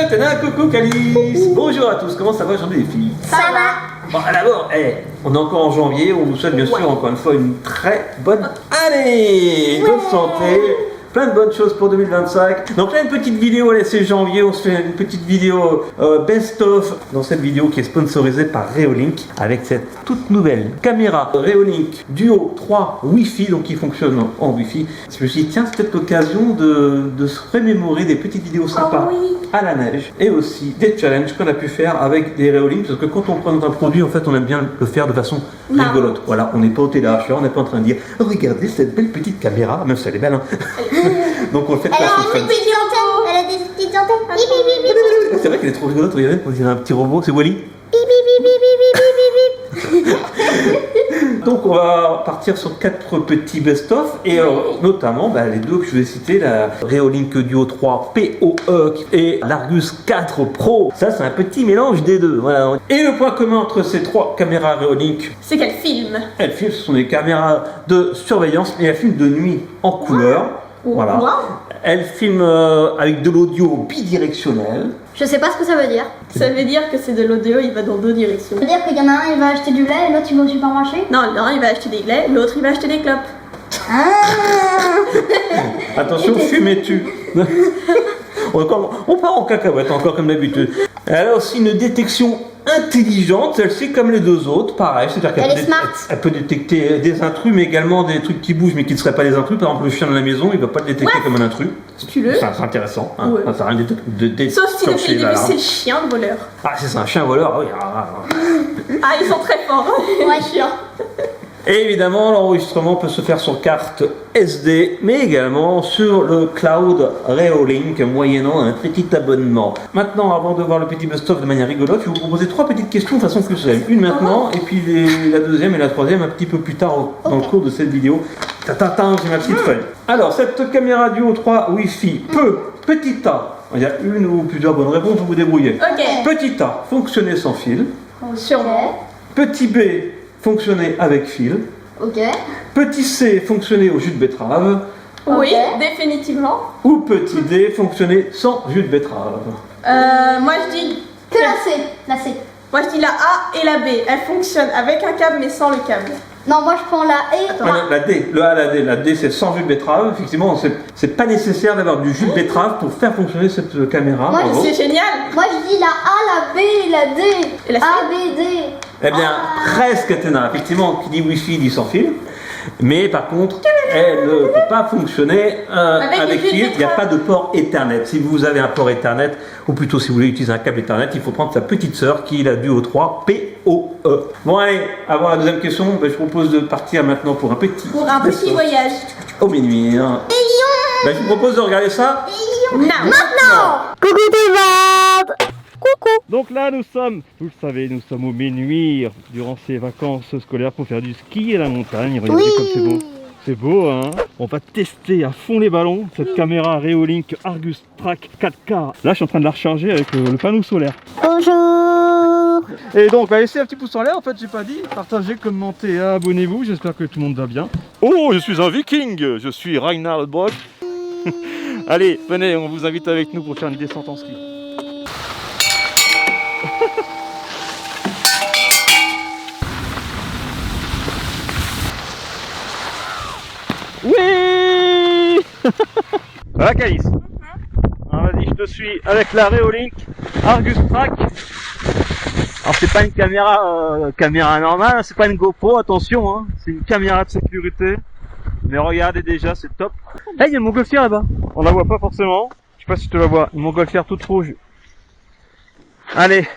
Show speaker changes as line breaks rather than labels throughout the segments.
Tana, coucou Calice. Bonjour à tous, comment ça va aujourd'hui les filles?
Ça va.
Bon, d'abord, on est encore en janvier, on vous souhaite bien sûr encore une fois une très bonne année. Bonne santé, plein de bonnes choses pour 2025. Donc là, une petite vidéo, allez, c'est janvier, on se fait une petite vidéo best-of. Dans cette vidéo qui est sponsorisée par Reolink, avec cette toute nouvelle caméra Reolink Duo 3 Wi-Fi, donc qui fonctionne en Wi-Fi. Je me suis dit, tiens, c'est peut-être l'occasion de se remémorer des petites vidéos sympas à la neige et aussi des challenges qu'on a pu faire avec des Reolink, parce que quand on prend un produit, en fait, on aime bien le faire de façon rigolote. Voilà, on n'est pas au téléachat, on n'est pas en train de dire, oh, regardez cette belle petite caméra, même si elle est belle, hein. Donc on le fait de façon fun.
Elle a des petites antennes.
C'est vrai qu'elle est trop rigolote, regardez, on dirait un petit robot, c'est Wally. Donc on va partir sur 4 petits best-of et notamment les deux que je vais citer, la Reolink Duo 3 PoE et l'Argus 4 Pro. Ça c'est un petit mélange des deux. Voilà. Et le point commun entre ces 3 caméras Reolink,
c'est qu'elles filment.
Elles filment, ce sont des caméras de surveillance et elles filment de nuit en couleur. Voilà. Elle filme avec de l'audio bidirectionnel.
Je sais pas ce que ça veut dire.
Ça veut dire que c'est de l'audio, il va dans 2 directions.
Ça veut dire qu'il y en a un, il va acheter du lait et l'autre, il va au supermarché.
Non, l'un, il va acheter des laits, l'autre, il va acheter des clopes.
Attention, fumez-tu. On part en cacahuète encore comme d'habitude. Elle a aussi une détection intelligente, celle-ci comme les deux autres, pareil, c'est-à-dire qu'elle peut détecter des intrus, mais également des trucs qui bougent mais qui ne seraient pas des intrus. Par exemple, le chien de la maison, il ne va pas le détecter comme un intrus.
C'est
intéressant. Hein.
Ouais.
Ça rien de
sauf si depuis le début c'est le chien voleur.
Ah, c'est ça, un chien voleur. Oui.
Ah, ils sont très forts, les chiens.
Et évidemment, l'enregistrement peut se faire sur carte SD, mais également sur le cloud Reolink, moyennant un petit abonnement. Maintenant, avant de voir le petit best-of de manière rigolote, je vais vous proposer 3 petites questions de façon clustelle. Une maintenant, et puis la deuxième et la troisième un petit peu plus tard dans le cours de cette vidéo. J'ai ma petite feuille. Alors, cette caméra Duo 3 Wi-Fi peut, petit A, il y a une ou plusieurs bonnes réponses, vous vous débrouillez. Petit A, fonctionner sans fil.
Sûrement.
Petit B, fonctionner avec fil. Petit C, fonctionner au jus de betterave.
Oui, définitivement.
Ou petit D, fonctionner sans jus de betterave.
Moi je dis
que la C.
Moi je dis la A et la B. Elles fonctionnent avec un câble mais sans le câble.
Non, moi je prends la E.
La D, le A, la D. La D c'est sans jus de betterave. Effectivement, c'est pas nécessaire d'avoir du jus de betterave pour faire fonctionner cette caméra.
Moi, c'est génial.
Moi je dis la A, la B, la D.
Et la C.
A, B, D.
Eh bien, presque Téna. Effectivement, qui dit Wi-Fi dit sans fil. Mais par contre, elle ne peut pas fonctionner avec fil. Il n'y a pas de port Ethernet. Si vous avez un port Ethernet, ou plutôt si vous voulez utiliser un câble Ethernet, il faut prendre sa petite sœur qui est la Duo 3 PoE. Bon allez, avant la deuxième question, je propose de partir maintenant pour un petit
voyage.
Au Ménuire. Je vous propose de regarder ça
maintenant.
Coucou tout le monde. Coucou.
Donc là nous sommes, vous le savez, nous sommes au Ménuire durant ces vacances scolaires pour faire du ski à la montagne. Regardez comme c'est beau. C'est beau, hein. On va tester à fond les ballons cette caméra Reolink Argus Track 4K. Là je suis en train de la recharger avec le panneau solaire.
Bonjour.
Et donc bah, laissez un petit pouce en l'air, en fait j'ai pas dit. Partagez, commentez, abonnez-vous, j'espère que tout le monde va bien. Oh, je suis un viking, je suis Reinhard Brock. Allez, venez, on vous invite avec nous pour faire une descente en ski. Oui. Voilà Calice. Vas-y, je te suis avec la Reolink Argus Track. Alors c'est pas une caméra normale, c'est pas une GoPro, attention, hein. C'est une caméra de sécurité. Mais regardez déjà, c'est top. Hey, il y a une montgolfière là-bas. On la voit pas forcément. Je sais pas si tu la vois. Une montgolfière toute rouge. Allez,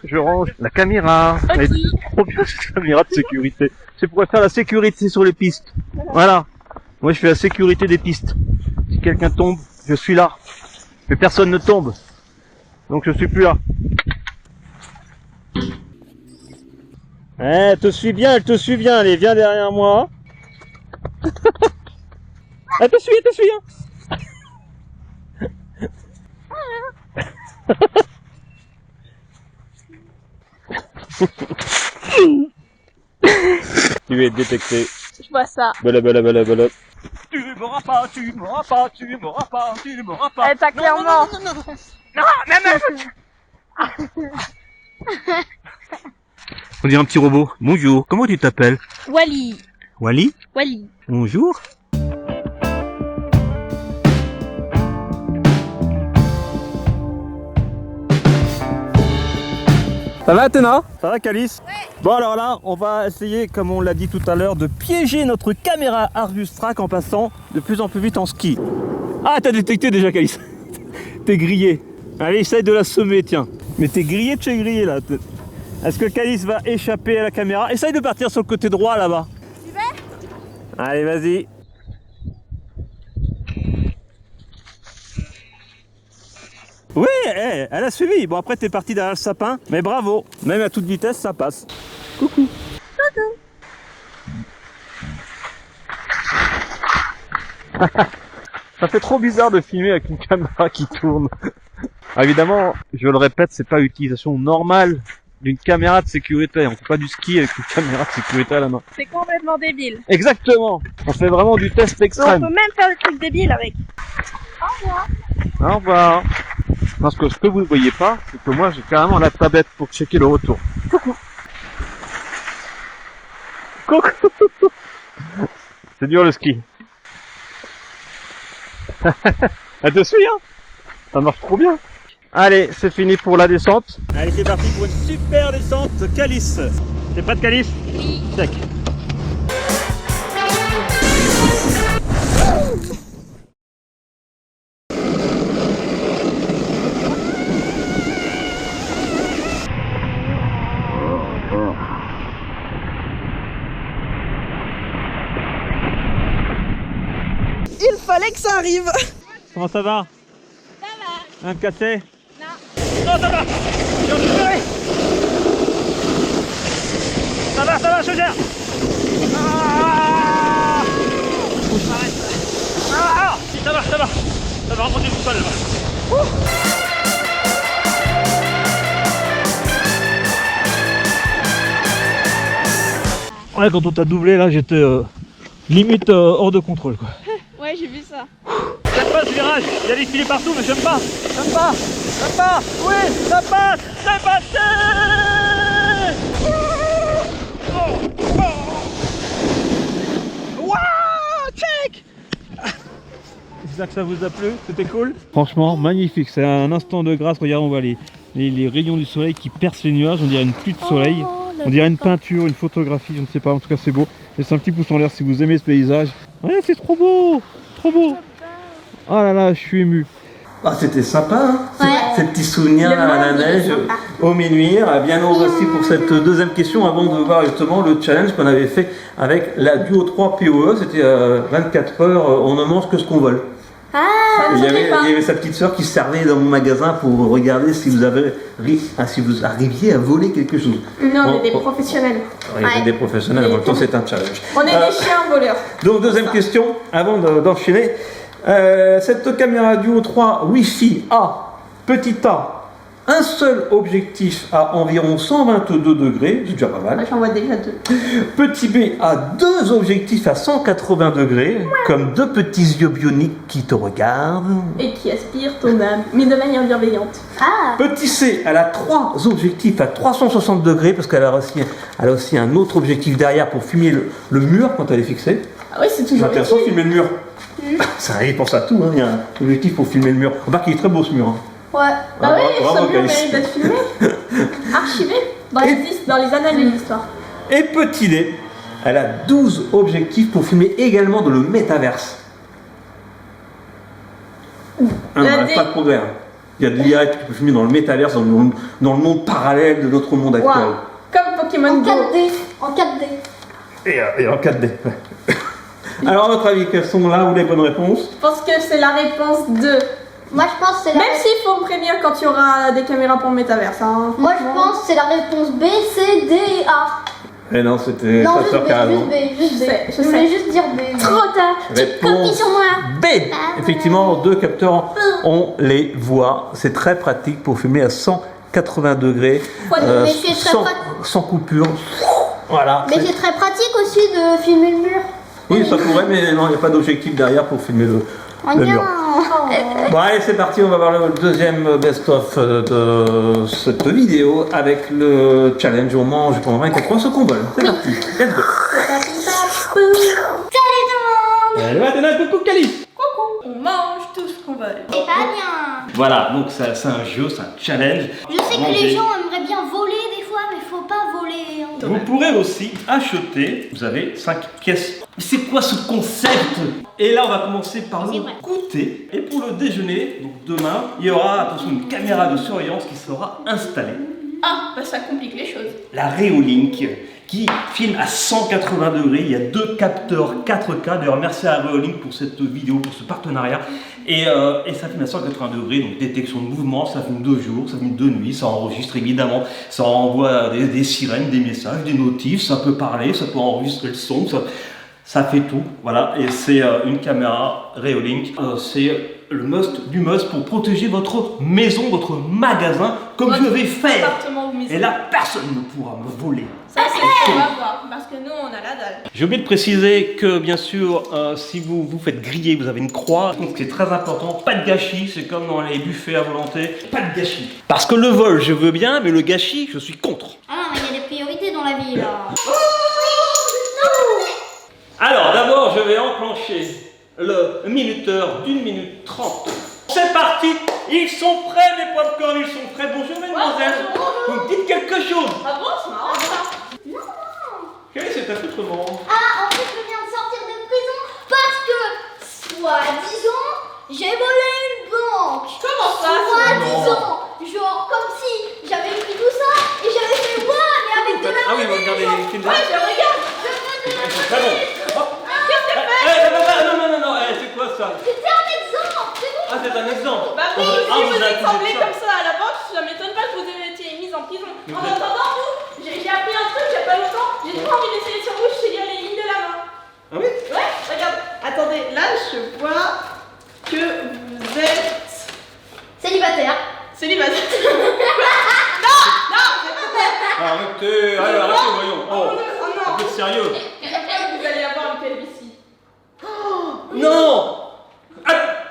je range la caméra. Elle est trop bien cette caméra de sécurité. C'est pour faire la sécurité sur les pistes. Voilà. Moi je fais la sécurité des pistes. Si quelqu'un tombe, je suis là. Mais personne ne tombe. Donc je suis plus là. Elle te suit bien, allez, viens derrière moi. Elle te suit, Tu es détecté.
Je vois ça.
Bala. Tu m'auras pas.
Elle t'a clairement.
On dirait un petit robot. Bonjour, comment tu t'appelles?
Wally.
Wally?
Wally.
Bonjour. Ça va Athéna? Ça va Calice? Ouais. Bon alors là, on va essayer, comme on l'a dit tout à l'heure, de piéger notre caméra Argus Track en passant de plus en plus vite en ski. Ah, t'as détecté déjà Calice. T'es grillé. Allez, essaye de la semer, tiens. Mais t'es grillé de chez grillé là. Est-ce que Calice va échapper à la caméra? Essaye de partir sur le côté droit là-bas.
Tu veux?
Allez, vas-y. Oui, elle a suivi. Bon, après, t'es parti derrière le sapin, mais bravo. Même à toute vitesse, ça passe. Coucou. Ça fait trop bizarre de filmer avec une caméra qui tourne. Ah, évidemment, je le répète, c'est pas l'utilisation normale d'une caméra de sécurité. On fait pas du ski avec une caméra de sécurité à la main.
C'est complètement débile.
Exactement. On fait vraiment du test
On
extrême.
peut même faire des trucs débiles avec.
Au revoir. Parce que ce que vous ne voyez pas, c'est que moi j'ai carrément la tablette pour checker le retour. Coucou. Coucou. C'est dur le ski. Elle te suit, hein? Ça marche trop bien. Allez, c'est fini pour la descente. Allez, c'est parti pour une super descente Calice. T'es pas de Calice? Oui. Check.
Il fallait que ça arrive.
Comment ça va?
Ça va.
Un cassé?
Non.
Non, ça va. J'ai envie de pleurer. Ça va, je gère. Ah, faut que je m'arrête. Ah, si, ça va. Ça va remonter tout seul là. Ouais, quand on t'a doublé là, j'étais limite hors de contrôle quoi.
Ouais, j'ai vu ça.
J'aime pas ce virage, il y a des filets partout, mais j'aime pas. Oui, ça passe, c'est passé. Wow, check. J'espère que ça vous a plu, c'était cool. Franchement, magnifique, c'est un instant de grâce. Regarde, on voit les rayons du soleil qui percent les nuages, on dirait une pluie de soleil. On dirait une peinture, une photographie, je ne sais pas, en tout cas c'est beau. Laissez un petit pouce en l'air si vous aimez ce paysage. Ouais, c'est trop beau. Oh là là, je suis ému.
Ah, c'était sympa, hein,
Ouais.
ces petits souvenirs à la neige au minuit. Bien nous voici pour cette deuxième question avant de voir justement le challenge qu'on avait fait avec la Duo 3 POE. C'était 24 heures, on ne mange que ce qu'on vole.
Ah,
Il y avait sa petite soeur qui servait dans mon magasin pour regarder si vous si vous arriviez à voler quelque chose.
Non, on
Bon,
est des professionnels.
Il y avait des professionnels, en même temps c'est un challenge.
On est des chiens voleurs.
Donc deuxième question, avant d'enchaîner. Cette caméra Duo 3 Wi-Fi a, petit a, un seul objectif à environ 122 degrés, c'est déjà pas mal.
Moi, j'en vois déjà deux.
Petit B a deux objectifs à 180 degrés, comme deux petits yeux bioniques qui te regardent.
Et qui aspire ton âme, mais de manière bienveillante.
ah,
Petit C, elle a trois objectifs à 360 degrés, parce qu'elle a aussi un autre objectif derrière pour filmer le mur quand elle est fixée.
Ah oui, c'est
C'est
toujours
intéressant de
utile.
filmer le mur. Ça arrive, pense à tout, hein. Il y a un objectif pour filmer le mur. Remarque qu'il est très beau ce mur. Hein.
ouais.
Ah oui,
Bravo,
ce mur
Calice.
mérite d'être filmé. Archivé dans les annales de l'histoire.
Et petit D, elle a 12 objectifs pour filmer également dans le métaverse. Ah non,
La
elle n'a
D.
pas de progrès. Hein. Il y a de l'IA que tu peux filmer dans le métaverse, dans le monde parallèle de notre monde actuel.
Waouh. Comme Pokémon
En
Go.
4D. En 4D.
Et en 4D. Alors, à votre avis, quelles sont là où les bonnes réponses?
Je pense que c'est la réponse 2.
Moi, je pense que c'est la
Même s'il faut me prévenir quand il y aura des caméras pour le métaverse. Hein.
Moi, je pense que c'est la réponse B, C, D et A.
Eh non, c'était
Non,
ta
juste
sœur
B,
carrément.
juste B, juste B.
Je
Je voulais
sais.
juste dire B.
Trop tard.
Réponse
sur moi.
B. Effectivement, deux capteurs, on les voit. C'est très pratique pour filmer à 180 degrés,
Mais c'est très
sans,
pratique.
sans coupure. Voilà.
Mais c'est très pratique aussi de filmer le mur.
Oui, ça pourrait, mais non, il n'y a pas d'objectif derrière pour filmer le mur.
Regarde.
Bon allez c'est parti, on va voir le deuxième best-of de cette vidéo avec le challenge on mange pendant 24 heures ce qu'on vole. C'est parti, let's go.
Salut tout le monde.
Allez, maintenant coucou Calice.
On mange tout ce qu'on veut.
C'est pas bien.
Voilà, donc c'est un jeu, c'est un challenge.
Je sais que les gens aimeraient bien voler des fois, mais faut pas voler. Hein.
Vous pourrez aussi acheter, vous avez 5 pièces. C'est quoi ce concept? Et là on va commencer par le
C'est vrai.
goûter. Et pour le déjeuner, donc demain, il y aura attention une caméra de surveillance qui sera installée.
Ah, bah ça complique les choses.
La Reolink qui filme à 180 degrés. Il y a 2 capteurs 4K. D'ailleurs, merci à Reolink pour cette vidéo, pour ce partenariat. Et ça filme à 180 degrés, donc détection de mouvement. Ça filme 2 jours, ça filme 2 nuits. Ça enregistre évidemment, ça envoie des sirènes, des messages, des notifs. Ça peut parler, ça peut enregistrer le son. Ça fait tout. Voilà. Et c'est une caméra Reolink. C'est le must du must pour protéger votre maison, votre magasin, comme je vais faire.
Appartement ou maison.
Et là, personne ne pourra me voler.
Ça, c'est ce qu'on va voir. Parce que nous, on a la dalle.
J'ai oublié de préciser que, bien sûr, si vous vous faites griller, vous avez une croix. Donc, c'est très important. Pas de gâchis. C'est comme dans les buffets à volonté. Pas de gâchis. Parce que le vol, je veux bien, mais le gâchis, je suis contre.
Ah non, mais il y a des priorités dans la vie là.
Alors, d'abord, je vais enclencher le minuteur d'1 minute 30. C'est parti. Ils sont prêts, mes popcorn. Ils sont prêts. Bonjour, mademoiselle. Vous me dites quelque chose.
Ah bon, c'est marrant ça.
Non.
Quel est cet accoutrement?
Ah, en fait, je viens de sortir de prison parce que, soi-disant, j'ai volé une banque.
Comment ça?
Soi-disant. Genre, comme si j'avais pris tout ça et j'avais fait moi, mais avec de la
Ah oui, vous
monnaie,
regardez
genre.
les films.
Ouais, je regarde.
Ils sont très bons. Non, c'est quoi ça?
C'était un exemple. C'est bon.
Ah, c'est un exemple.
Bah oui,
Ah,
si vous
avez
êtes
accusé
semblé
de ça.
comme ça à la banque, ça m'étonne pas que vous ayez été mise en prison.
Mais
En
vous êtes-
attendant, vous, j'ai appris un truc il y a pas longtemps. J'ai trop envie d'essayer sur vous, je sais lire les lignes de la main.
Ah oui?
Ouais, regarde. Attendez, là, je vois que vous êtes
Célibataire.
célibataire. Non, c'est pas vrai.
Arrêtez, allez, arrêtez, voyons. Oh,
Oh
un
non.
peu de sérieux.
J'espère que vous allez avoir une calvitie.
Non!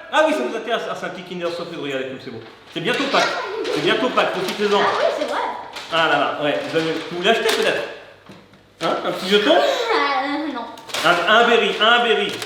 Ah oui, ça vous intéresse. Ah, c'est un petit Kinder Surprise, regardez comme c'est beau. C'est bientôt Pâques. C'est bientôt Pâques, profitez-en.
Ah oui, c'est vrai.
Ah là là, ouais. Vous l'achetez peut-être? Hein? Un petit jeton?
Non.
Un berry, c'est
Ah,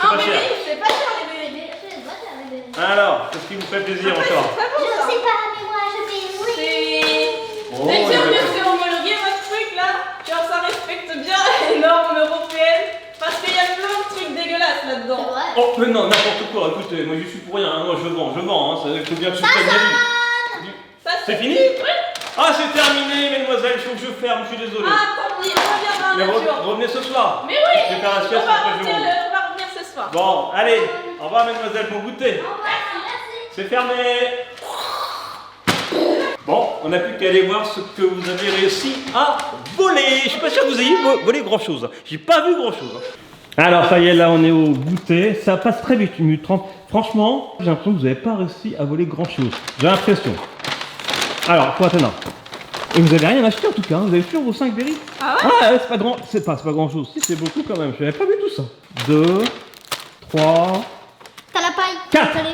pas
mais
cher.
oui, c'est pas cher les bébés.
Mais je sais pas, c'est un
Alors, qu'est-ce qui vous fait plaisir
Après,
encore?
c'est très bon,
Je
ça.
sais pas, mais moi je fais oui.
C'est...
Oh,
Vous êtes sûr
il y a-
que c'est homologué votre truc là? Genre ça respecte bien les normes européennes? Parce qu'il y a plein de trucs dégueulasses
C'est
là-dedans.
vrai.
Oh, mais non, n'importe quoi. Écoutez, moi je suis pour rien. Hein. Moi je vends. Hein. Ça faut bien que je gagne ma vie.
Ça,
C'est fini?
Oui.
Ah, c'est terminé, mesdemoiselles. Il faut que je ferme. Je suis désolé.
Ah, tant pis, on reviendra
Mais
un autre jour.
revenez ce soir.
Mais oui,
Je vais faire la
on
sieste
va,
après je
revenir,
monte.
on va revenir ce soir.
Bon, allez. Au revoir, mesdemoiselles, bon goûter.
Au revoir, merci.
C'est fermé. Bon, on n'a plus qu'à aller voir ce que vous avez réussi à voler. Je suis pas sûr que vous ayez volé grand chose. J'ai pas vu grand chose. Alors, ça y est, là, on est au goûter. Ça passe très vite, 1 minute 30. Franchement, j'ai l'impression que vous n'avez pas réussi à voler grand chose. J'ai l'impression. Alors, pour Athéna. Et vous avez rien acheté en tout cas, hein. Vous avez toujours vos 5 berries.
Ah ouais?
Ah, c'est pas grand chose. Si, c'est beaucoup quand même. Je n'avais pas vu tout ça. 2, 3.
T'as la paille.
4.
Allez.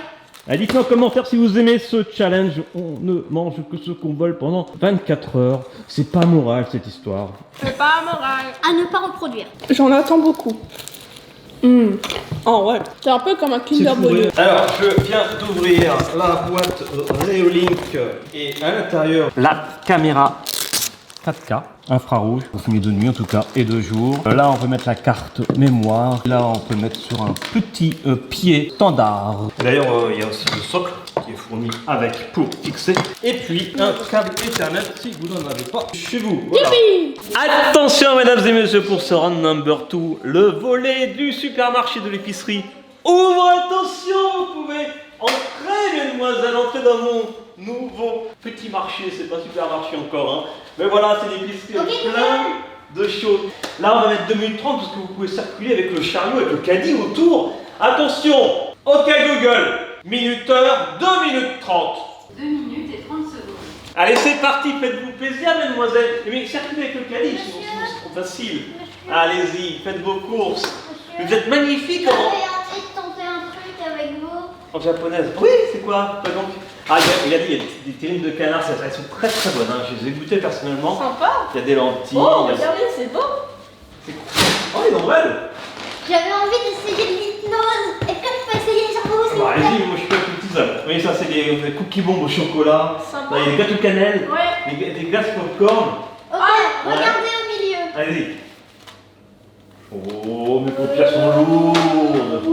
Allez, dites-moi en commentaire si vous aimez ce challenge. On ne mange que ce qu'on vole pendant 24 heures. C'est pas moral cette histoire.
C'est pas moral.
À ne pas reproduire.
J'en attends beaucoup. Oh ouais, c'est un peu comme un Kinder Bueno.
Alors, je viens d'ouvrir la boîte Reolink et à l'intérieur la caméra 4K infrarouge pour filmer de nuit en tout cas et de jour. Là, on peut mettre la carte mémoire. Là, on peut mettre sur un petit pied standard. D'ailleurs, il y a aussi le socle qui est fourni avec pour fixer. Et puis un câble Ethernet si vous n'en avez pas chez vous. Voilà. Attention, mesdames et messieurs, pour ce round number 2, le volet du supermarché de l'épicerie. Ouvre, attention, vous pouvez entrer, mesdemoiselles, entrer dans mon nouveau petit marché. C'est pas supermarché encore, hein. Mais voilà, c'est l'épicerie avec plein de choses. Là, on va mettre 2 minutes 30 parce que vous pouvez circuler avec le chariot, avec le caddie autour. Attention, OK Google, minuteur, 2 minutes 30.
2 minutes et 30 secondes.
Allez, c'est parti, faites-vous plaisir, mesdemoiselles. Mais circulez avec le caddie, sinon c'est trop facile. Allez-y, faites vos courses. Vous êtes magnifiques.
J'avais envie de tenter un truc avec vous.
en japonaise. Oui, c'est quoi donc? Ah, il a dit, il y a des terrines de canard, elles sont très très bonnes. Hein. Je les ai goûtées personnellement.
Sympa.
Il y a des lentilles.
Oh,
il y a...
regardez, c'est beau.
Oh, ils sont belles.
J'avais envie d'essayer l'hypnose. Est-ce que tu peux essayer les cerveaux s'il
Bah,
vous plaît?
vas-y, moi je suis pas tout seul. Oui, ça c'est des cookies bombes au chocolat.
Sympa.
Là, il y a des gâteaux cannelle,
Ouais.
des glaces popcorn.
Ok,
ouais.
regardez au milieu.
Allez-y. Oh, mes paupières sont lourdes.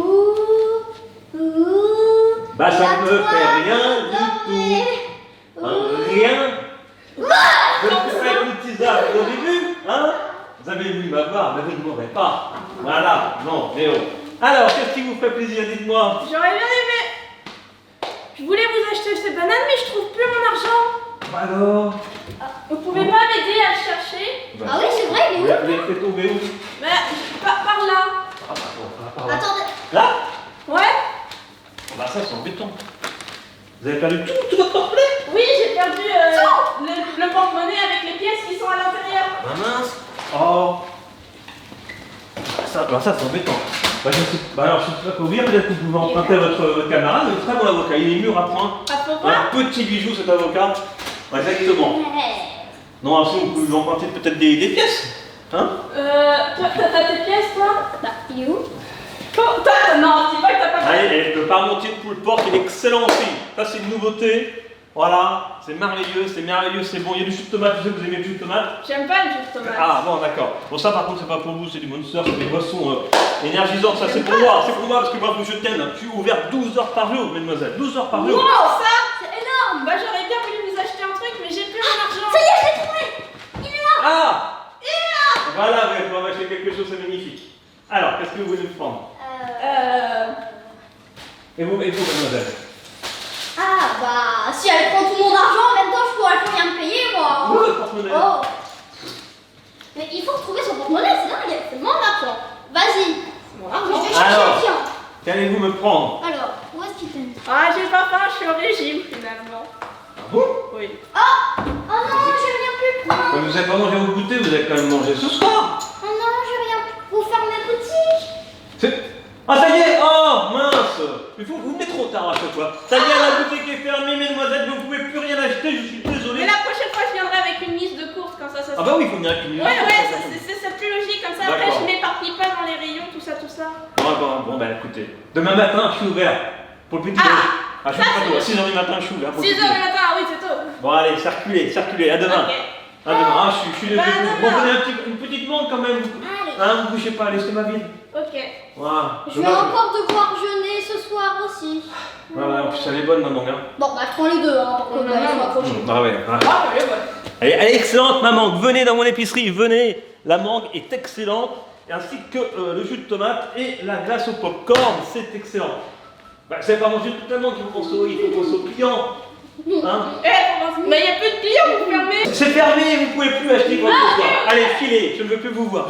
Bah, ça ne me fait rien du tout. Rien. Je ne fais pas de petits arbres. Vous avez vu, hein? Vous avez vu ma barbe, mais vous ne m'aurez pas. Voilà, non, mais oh. Alors, qu'est-ce qui vous fait plaisir? Dites-moi.
J'aurais bien aimé. Je voulais vous acheter ces bananes, mais je trouve plus mon argent.
Bah alors.
Vous pouvez pas m'aider à le chercher?
Ah oui, c'est vrai, il est où?
Vous l'avez fait tomber où?
Mais par là.
Ah, pardon.
Attendez.
Là?
Ouais.
Bah ça c'est embêtant. Vous avez perdu tout votre porte-monnaie?
Oui, j'ai perdu le porte-monnaie avec les pièces qui sont à l'intérieur.
Ah mince. Oh. Ça c'est embêtant. Bah, alors je sais pas quoi vous dire, peut-être que vous pouvez emprunter votre camarade, mais très bon avocat, il est mûr à point.
Ah, faut voir.
Un petit bijou cet avocat. Ouais, exactement. Non, alors si vous pouvez lui emprunter peut-être des pièces. Hein?
T'as tes pièces toi?
Bah, il est où?
Non, dis pas que t'as pas
Allez, et le parmentier de Poulport, il est excellent aussi. Ça c'est une nouveauté. Voilà, c'est merveilleux, c'est bon. Il y a du jus de tomate, je sais que vous aimez le jus de tomate.
J'aime pas le jus de tomate.
Ah bon, d'accord. Bon, ça par contre, c'est pas pour vous, c'est du Monster, c'est des boissons énergisantes. Ça, c'est pour moi, parce que moi, je t'aime. Je suis ouvert 12 heures par jour, mademoiselle. 12 heures par jour.
Wow, ça!
C'est énorme.
Bah, j'aurais bien voulu vous acheter un truc, mais j'ai plus mon argent.
Ça y est, je l'ai trouvé. Il est là.
Ah! Voilà, vous pouvez m'acheter quelque chose, c'est magnifique. Alors, qu'est-ce que vous voulez me prendre? Et vous, mademoiselle?
Ah bah, si elle prend tout mon argent, en même temps, je pourrais plus rien me payer, moi.
Vous, votre porte-monnaie?
Oh. Mais il faut retrouver son porte-monnaie, c'est dingue, c'est mon argent. Vas-y. C'est mon argent. Je vais chercher
Alors.
le tien.
Qu'allez-vous me prendre?
Alors, où est-ce qu'il t'aime?
Ah, j'ai pas faim, je suis au régime finalement.
Ah bon?
Oui.
Oh non, je vais rien plus prendre.
Vous n'avez pas mangé au goûter, vous avez quand même mangé ce soir.
Oh non, je vais rien vous fermer boutique.
Ah ça y est! Oh mince! Mais vous venez trop tard à chaque fois. Ça y est, la boutique est fermée, mesdemoiselles, vous ne pouvez plus rien acheter, je suis désolé.
Mais la prochaine fois, je viendrai avec une liste de courses, comme ça se
Ah bah oui, il faut venir avec une
Ouais, c'est plus logique, comme ça après
D'accord.
je m'éparpille pas dans les rayons, tout ça.
Bon, bah écoutez, demain matin, je suis ouvert pour le petit déj. Ah, je suis pas tôt, à 6h du matin, je suis ouvert pour
6h
le petit
du
déj.
matin, ah oui, c'est tôt.
Bon, allez, circulez, à demain.
Ok.
À demain, ah, je suis désolé.
Bah,
Vous
demain.
prenez une petite montre quand même.
Allez.
Hein, vous bougez pas, laissez ma vide.
Ok.
Voilà.
Je vais encore devoir jeûner ce soir aussi.
Voilà, en plus, elle est bonne, maman. Hein.
Bon, bah, je prends les deux, hein, pour que
Non,
bah,
non,
je m'accroche.
Ah ouais,
Ah, elle est bonne.
Elle est excellente, maman. Venez dans mon épicerie, venez. La mangue est excellente, ainsi que le jus de tomate et la glace au popcorn, c'est excellent. Bah, vous n'avez pas mangé toute la mangue, il faut penser aux clients. Hein?
Mais il n'y a plus de clients, vous fermez.
C'est fermé, vous ne pouvez plus acheter quoi que ce soit. Allez, filez, je ne veux plus vous voir.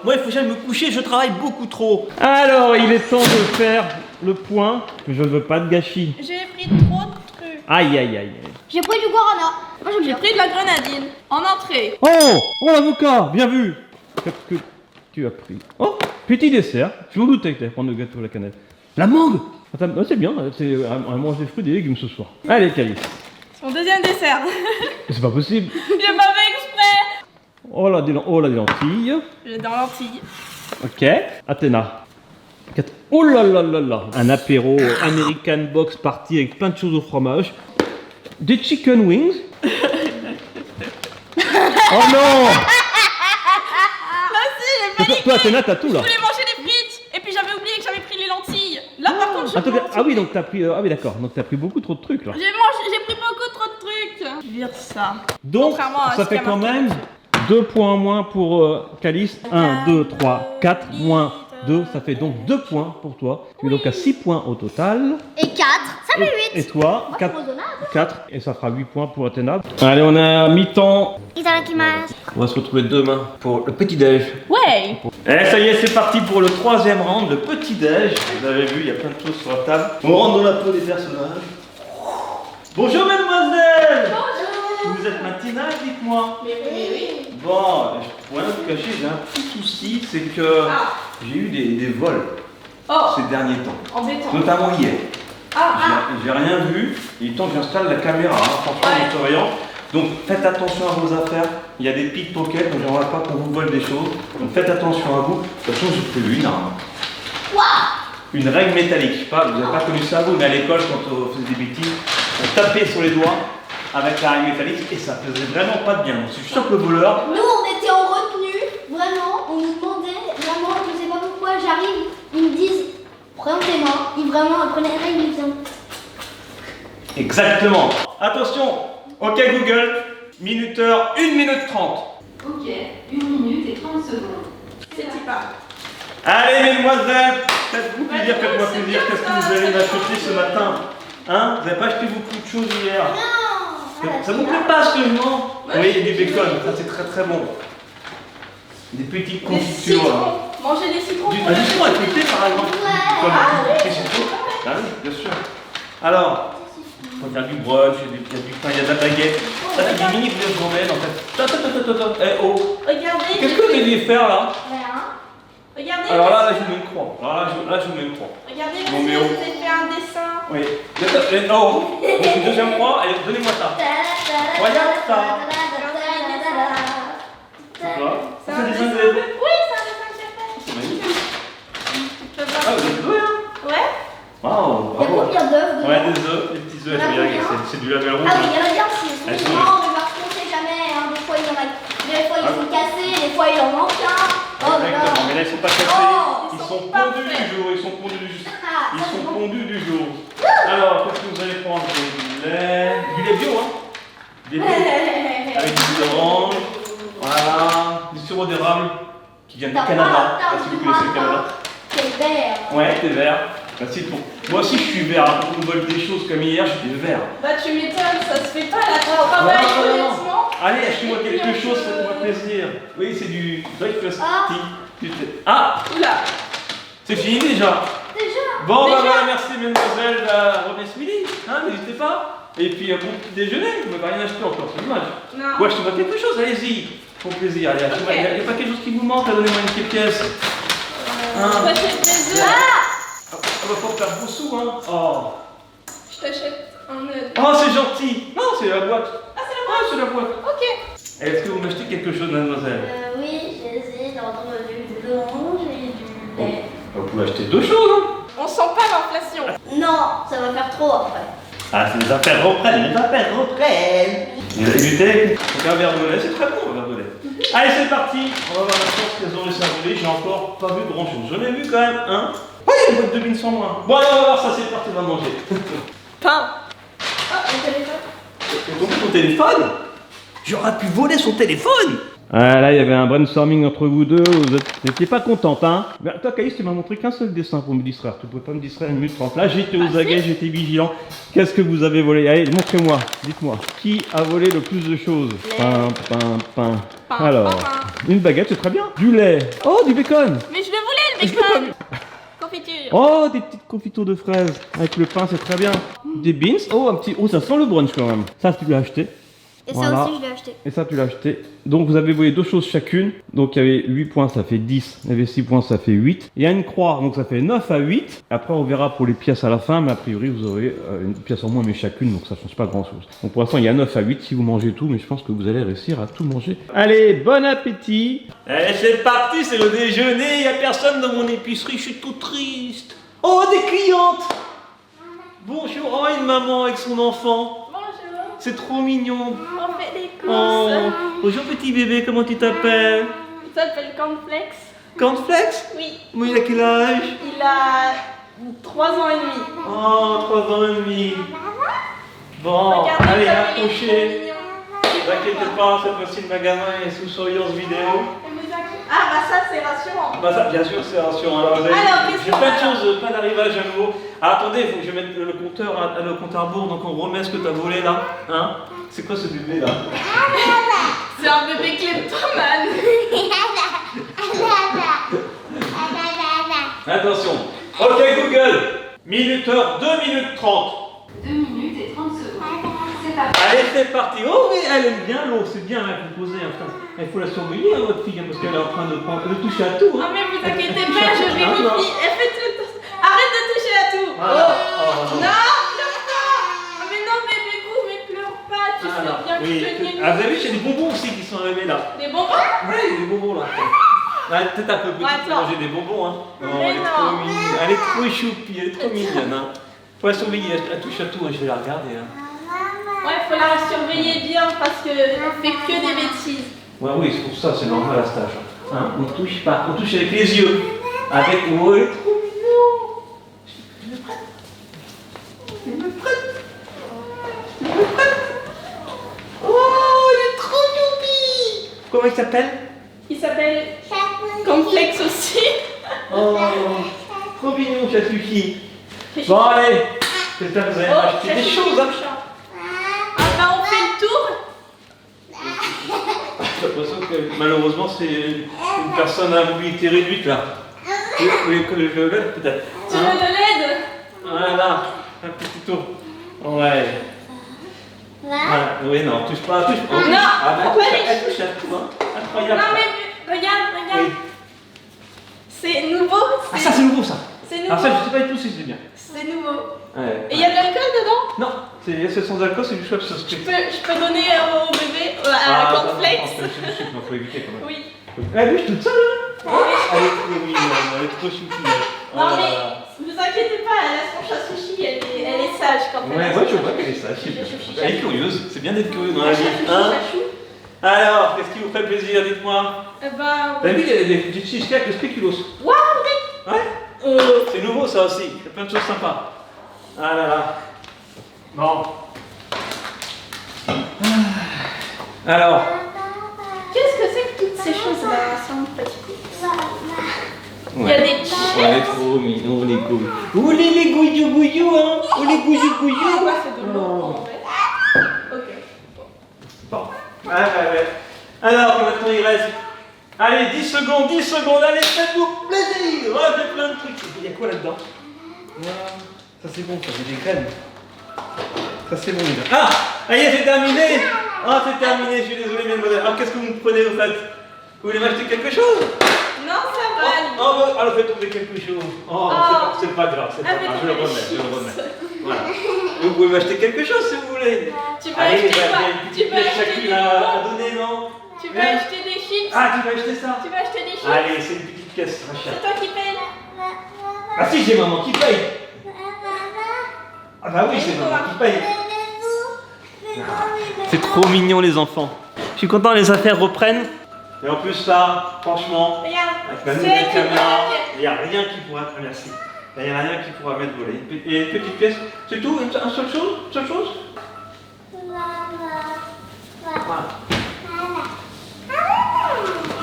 Moi, il faut que j'aille me coucher, je travaille beaucoup trop. Alors, il est temps de faire le point, que je ne veux pas de gâchis.
J'ai pris trop de trucs.
Aïe.
J'ai pris du guarana. Moi, j'aime
J'ai
bien.
pris de la grenadine en entrée.
Oh l'avocat, bien vu. Qu'est-ce que tu as pris? Oh, petit dessert. Je m'en doutais que tu allais prendre le gâteau à la cannelle. La mangue. Attends, c'est bien, c'est à manger des fruits et des légumes ce soir. Allez, Calice.
C'est mon deuxième dessert.
C'est pas possible.
J'ai pas fait exprès.
Oh là, des lentilles.
J'ai dans lentilles.
Ok. Athéna. Oh là là là là. Un apéro American Box Party avec plein de choses au fromage. Des chicken wings. Oh non. Toi, Athéna, t'as tout là.
Je voulais manger des frites. Et puis j'avais oublié que j'avais pris les lentilles. Là par contre, j'ai
Ah oui, donc t'as pris. Ah oui, d'accord. Donc t'as pris beaucoup trop de trucs là.
J'ai pris beaucoup trop de trucs. Je vais dire ça.
Donc,
Contrairement à
ça
ce
fait
qu'il y a
quand
marqué.
même 2 points en moins pour Calice. 1, 2, 3, 4, moins 2. Ça fait donc 2 points pour toi. Tu es donc à 6 points au total.
Et 4, ça fait 8.
Et toi,
Moi,
4.
c'est raisonnable.
4. Et ça fera 8 points pour Athéna. Allez, on a mi-temps.
Itadakimasu.
On va se retrouver demain pour le petit-déj.
Ouais.
Et ça y est, c'est parti pour le 3e round, le petit-déj. Vous avez vu, il y a plein de choses sur la table. On rentre dans la peau des personnages. Bonjour, mademoiselle.
Bonjour.
Vous êtes matinale, dites-moi.
Mais oui.
Bon, pour rien vous cacher, j'ai un petit souci, c'est que
Ah.
j'ai eu des vols
Oh,
ces derniers temps,
embêtant.
notamment hier. J'ai rien vu. Il est temps que j'installe la caméra, hein, franchement, en surveillant. Donc faites attention à vos affaires. Il y a des pickpockets, donc j'aimerais pas qu'on vous vole des choses. Donc faites attention à vous. De toute façon, j'ai prévu une arme. Une règle métallique. Je sais pas, vous n'avez pas connu ça vous, mais à l'école, quand on faisait des bêtises, on tapait sur les doigts avec la règle métallique et ça faisait vraiment pas de bien. Donc si je chope le voleur.
Nous, on était en retenue, vraiment. On nous demandait, vraiment, je sais pas pourquoi, j'arrive, ils me disent, prends tes mains. Ils vraiment prenaient la règle, ils me disaient.
Exactement. Attention. Ok Google. Minuteur 1 minute 30.
Ok, 1 minute et 30 secondes.
C'est pas.
Allez mesdemoiselles, faites-vous plaisir, faites-moi plaisir. Qu'est-ce que vous allez m'acheter ce matin? Hein? Vous n'avez pas acheté beaucoup de choses hier?
Non.
Ça vous plaît pas ce que je mange? Oui, il y a du bacon, ça c'est très très bon. Des petites
Des
confitures.
citrons. Manger des citrons.
Du citron avec thé par exemple. Comme des citrons. Ah oui, bien sûr. Alors, il y a du brunch, il y a du pain, il y a de la baguette. Ça c'est des mini boulettes gourmets en fait. Attends. Eh oh.
Regardez.
Qu'est-ce que vous deviez faire là?
Regardez.
Alors là je vous mets une croix. Alors là je vous mets une croix.
Regardez,
Bon, mais
je
oh.
vous ai fait un dessin.
Oui. Non. Donc, une deuxième croix. Allez, donnez-moi ça. Regarde ça.
C'est un
C'est des
dessin.
dessins de bébé.
Oui, c'est un dessin que j'ai fait.
C'est magnifique.
Tu peux voir.
Ah, vous êtes doués, hein?
Ouais.
Waouh,
Il y a
bravo.
combien d'œufs dedans?
Ouais, des œufs, des petits œufs. C'est du label rouge.
Ah oui, il y en a bien aussi.
Elles sont-
Non, mais parce qu'on sait jamais. Hein, des fois, il y en a. Des fois, ils sont cassés. Des fois, il en manque un. Oh là là.
Exactement, mais là ils sont pas cassés.
Oh,
Ils
ils
sont
sont
pondus
parfaits.
du jour. Ils sont pondus du jour.
Ah,
Ils
ça,
sont
c'est bon.
pondus du jour. Alors, qu'est-ce que vous allez prendre? Du lait bio, hein? Du lait bio. Avec du jus d'orange. Voilà. Du sirop d'érable qui vient du
T'as
Canada.
pas-
Je sais pas si vous connaissez le Canada.
C'est vert.
Ouais, t'es vert. Merci pour. Moi aussi je suis vert. Quand on me vole des choses comme hier, j'étais vert.
Bah, tu m'étonnes, ça se fait pas là. Travail, honnêtement.
Allez, achetez-moi quelque chose, faites-moi plaisir. Oui, c'est du breakfast
Ah.
tea. Ah,
Oula.
c'est fini déjà.
Déjà.
Bon, bah
Déjà.
voilà, merci mesdemoiselles à revenir ce midi. Hein, n'hésitez pas. Et puis, bon petit déjeuner, vous m'avez rien acheté encore, c'est dommage.
Non.
Ouais, achetez-moi quelque chose, allez-y. Pour plaisir, allez, achetez-moi.
Ok.
Il n'y a pas quelque chose qui vous manque, donnez-moi une petite pièce.
Je t'achète des œufs.
Ah, on va pas perdre vos sous, hein. Oh.
Je t'achète un œuf.
Oh, c'est gentil. Non, c'est la boîte.
Ah, c'est la
Ah, c'est la boîte.
Ok.
Est-ce que vous m'achetez quelque chose, mademoiselle?
Oui, j'essaie d'entendre du orange et du lait.
Vous pouvez acheter deux choses, hein.
On sent pas l'inflation.
Non, ça va faire trop après.
Ah, c'est les affaires reprennent, les affaires reprennent. Vous avez du thé? Donc un verre de lait, c'est très bon, un verre de lait. Allez, c'est parti. On va voir la chance qu'elles ont laissé à voler. J'ai encore pas vu grand chose. J'en ai vu quand même un. Oh, il y a une boîte de beans sans moins. Bon, allez, on va voir ça, c'est parti, on va manger.
Pain.
Oh, le téléphone.
T'as compris ton téléphone? J'aurais pu voler son téléphone. Ah, là, il y avait un brainstorming entre vous deux, vous n'étiez pas contente, hein? Mais toi, Caïs, tu m'as montré qu'un seul dessin pour me distraire. Tu pouvais pas me distraire 1 minute 30. Là, j'étais aux aguets, j'étais vigilant. Qu'est-ce que vous avez volé? Allez, montrez-moi, dites-moi. Qui a volé le plus de choses? Pain.
Pain,
Alors,
pain.
une baguette, c'est très bien. Du lait. Oh, du bacon.
Mais je le voulais, le
Je l'ai pas
bacon.
vu.
Confiture.
Oh, des petites confitures de fraises. Avec le pain, c'est très bien. Des beans. Oh, un petit. Oh, ça sent le brunch quand même. Ça, tu l'as acheté.
Et
Voilà.
ça aussi, je l'ai acheté.
Et ça, tu l'as acheté. Donc, vous avez volé 2 choses chacune. Donc, il y avait 8 points, ça fait 10. Il y avait 6 points, ça fait 8. Il y a une croix, donc ça fait 9 à 8. Après, on verra pour les pièces à la fin. Mais a priori, vous aurez une pièce en moins, mais chacune. Donc, ça change pas grand-chose. Donc, pour l'instant, il y a 9 à 8 si vous mangez tout. Mais je pense que vous allez réussir à tout manger. Allez, bon appétit. Allez, c'est parti, c'est le déjeuner. Il n'y a personne dans mon épicerie. Je suis tout triste. Oh, des clientes. Bonjour. Oh, une maman avec son enfant.
Bonjour.
C'est trop mignon.
On fait des courses.
Oh, bonjour petit bébé, comment tu t'appelles?
Il s'appelle Cornflakes.
Cornflakes?
Oui.
Oui, il a quel âge?
Il a 3 ans et demi.
Oh, 3 ans et demi. Bon,
Regardez
allez,
comme il est
approchez.
trop mignon.
Ne vous inquiétez pas, cette fois-ci le magasin est sous surveillance vidéo.
Ah bah ça c'est rassurant.
Bah ça, bien sûr, c'est rassurant. Alors,
qu'est-ce
j'ai
qu'on
plein de
a
choses, pas d'arrivage à nouveau. Ah, attendez, il faut que je mette le compteur à rebours, donc on remet ce que t'as volé là. Hein? C'est quoi ce bébé là?
C'est un bébé kleptomane.
Attention. Ok Google, minuteur 2 minutes 30.
2 minutes et 30 secondes. C'est parti.
Allez, c'est parti. Oh oui, elle aime bien l'eau, c'est bien là que vous posez. Enfin, il faut la surveiller, hein, votre fille, hein, parce qu'elle est en train de toucher à tout.
Ah
Hein.
mais vous inquiétez pas, je vérifie. Elle fait tout. Arrête de toucher à tout.
Voilà.
Non, pleure pas. Ah, mais non, bébé Gou, mais pleure pas. Tu sais bien que
oui.
je te niaise.
Ah, vous avez vu, il y a des bonbons aussi qui sont arrivés là.
Des bonbons?
Ouais, il y a des bonbons là. Ah, peut-être un peu petit pour
Attends.
manger des bonbons. Hein.
Mais
elle est
non.
trop mignonne. Elle est trop choupie, elle est trop mignonne. Hein. Faut la surveiller, elle touche à tout, hein. Je vais la regarder. Hein.
Ouais, faut la surveiller bien parce qu'elle fait que des bêtises.
Ouais, oui, c'est pour ça, c'est normal à cet âge. Hein. On ne touche pas, on touche avec les yeux. Avec. Oh, elle est trop mignon. Je me prête. Je me prête. Je me prête. Oh, il est trop choupi. Comment il s'appelle?
Il s'appelle Complexe aussi.
Oh, trop mignon, Chatuki. Bon, allez, j'espère que vous avez acheté des choses. Hein.
Ah bah on fait le tour.
J'ai l'impression que malheureusement, c'est une personne à mobilité réduite là. Vous voulez que je l'aide peut-être?
Tu veux de l'aide?
Voilà, un petit tour. Ouais. Ah, oui, non, touche pas, touche pas.
Non,
Ah, bah,
faut pas
elle touche à tout, hein. Incroyable.
Non mais regarde.
Oui.
C'est nouveau.
Ah, ça c'est nouveau ça.
C'est nouveau.
Ah, ça je sais pas du tout si c'est bien.
C'est nouveau.
Ouais.
Et il y a de l'alcool dedans?
Non, c'est sans alcool, c'est du choix sur
Je peux donner au bébé, à
Ah,
Cornflakes.
il faut éviter quand même.
Oui.
Elle bouge toute seule, hein. Elle est trop mignonne, elle est trop choupie.
Non mais ne vous inquiétez pas, elle a son chat sushi, elle est sage quand même.
Ouais, je vois qu'elle est sage. Elle est curieuse, c'est bien d'être curieux dans la vie. Hein. Alors, qu'est-ce qui vous ferait plaisir, dites-moi?
Bah,
Vous avez vu, il y a des cheesecakes de spéculoos.
waouh,
Ouais. C'est nouveau ça aussi, il y a plein de choses sympas. Ah là là. Bon. Alors,
qu'est-ce que c'est que toutes ces choses-là ensemble, petit coup? Il y a des petits
elle est trop mignon, les couilles. Où les gouillou gouillou, hein? Où les gouillou
Ah
gouillou?
ouais, c'est de l'eau en fait. Ok.
Bon. Ouais. Alors, maintenant il reste. Allez, 10 secondes, allez, faites-vous plaisir! Oh, j'ai plein de trucs. Il y a quoi là-dedans? Voilà. Ça c'est bon, ça, j'ai des graines. Ça c'est bon, les gars. Ah! Allez, c'est terminé! Ah, c'est terminé, je suis désolé, mesdemoiselles. Alors, qu'est-ce que vous me prenez, au fait? Vous voulez m'acheter quelque chose?
Non, ça va.
Oh, bah, alors faites tomber quelque chose. Oh, c'est pas grave, c'est pas grave, je le remets. Voilà. Vous pouvez m'acheter quelque chose si vous voulez.
Tu peux
Allez,
acheter quoi?
il y a une
Tu
petite
peux
pièce
acheter
chacune
des
à
bonbons?
donner, non?
Tu veux acheter des chips?
Ah, tu veux acheter ça?
Tu veux acheter des chips?
Allez, c'est une petite pièce, ma
C'est
chère.
toi qui payes?
Ah si, j'ai maman qui paye. Ah bah oui, c'est maman qui paye. C'est trop mignon les enfants. Je suis content, les affaires reprennent. Et en plus ça, franchement,
Regarde,
avec la
c'est
nouvelle
qui
caméra,
paye.
il n'y a rien qui pourra... Ah, merci. Il n'y a rien qui pourra mettre voler. Et une petite pièce, c'est tout? Une seule chose? Voilà.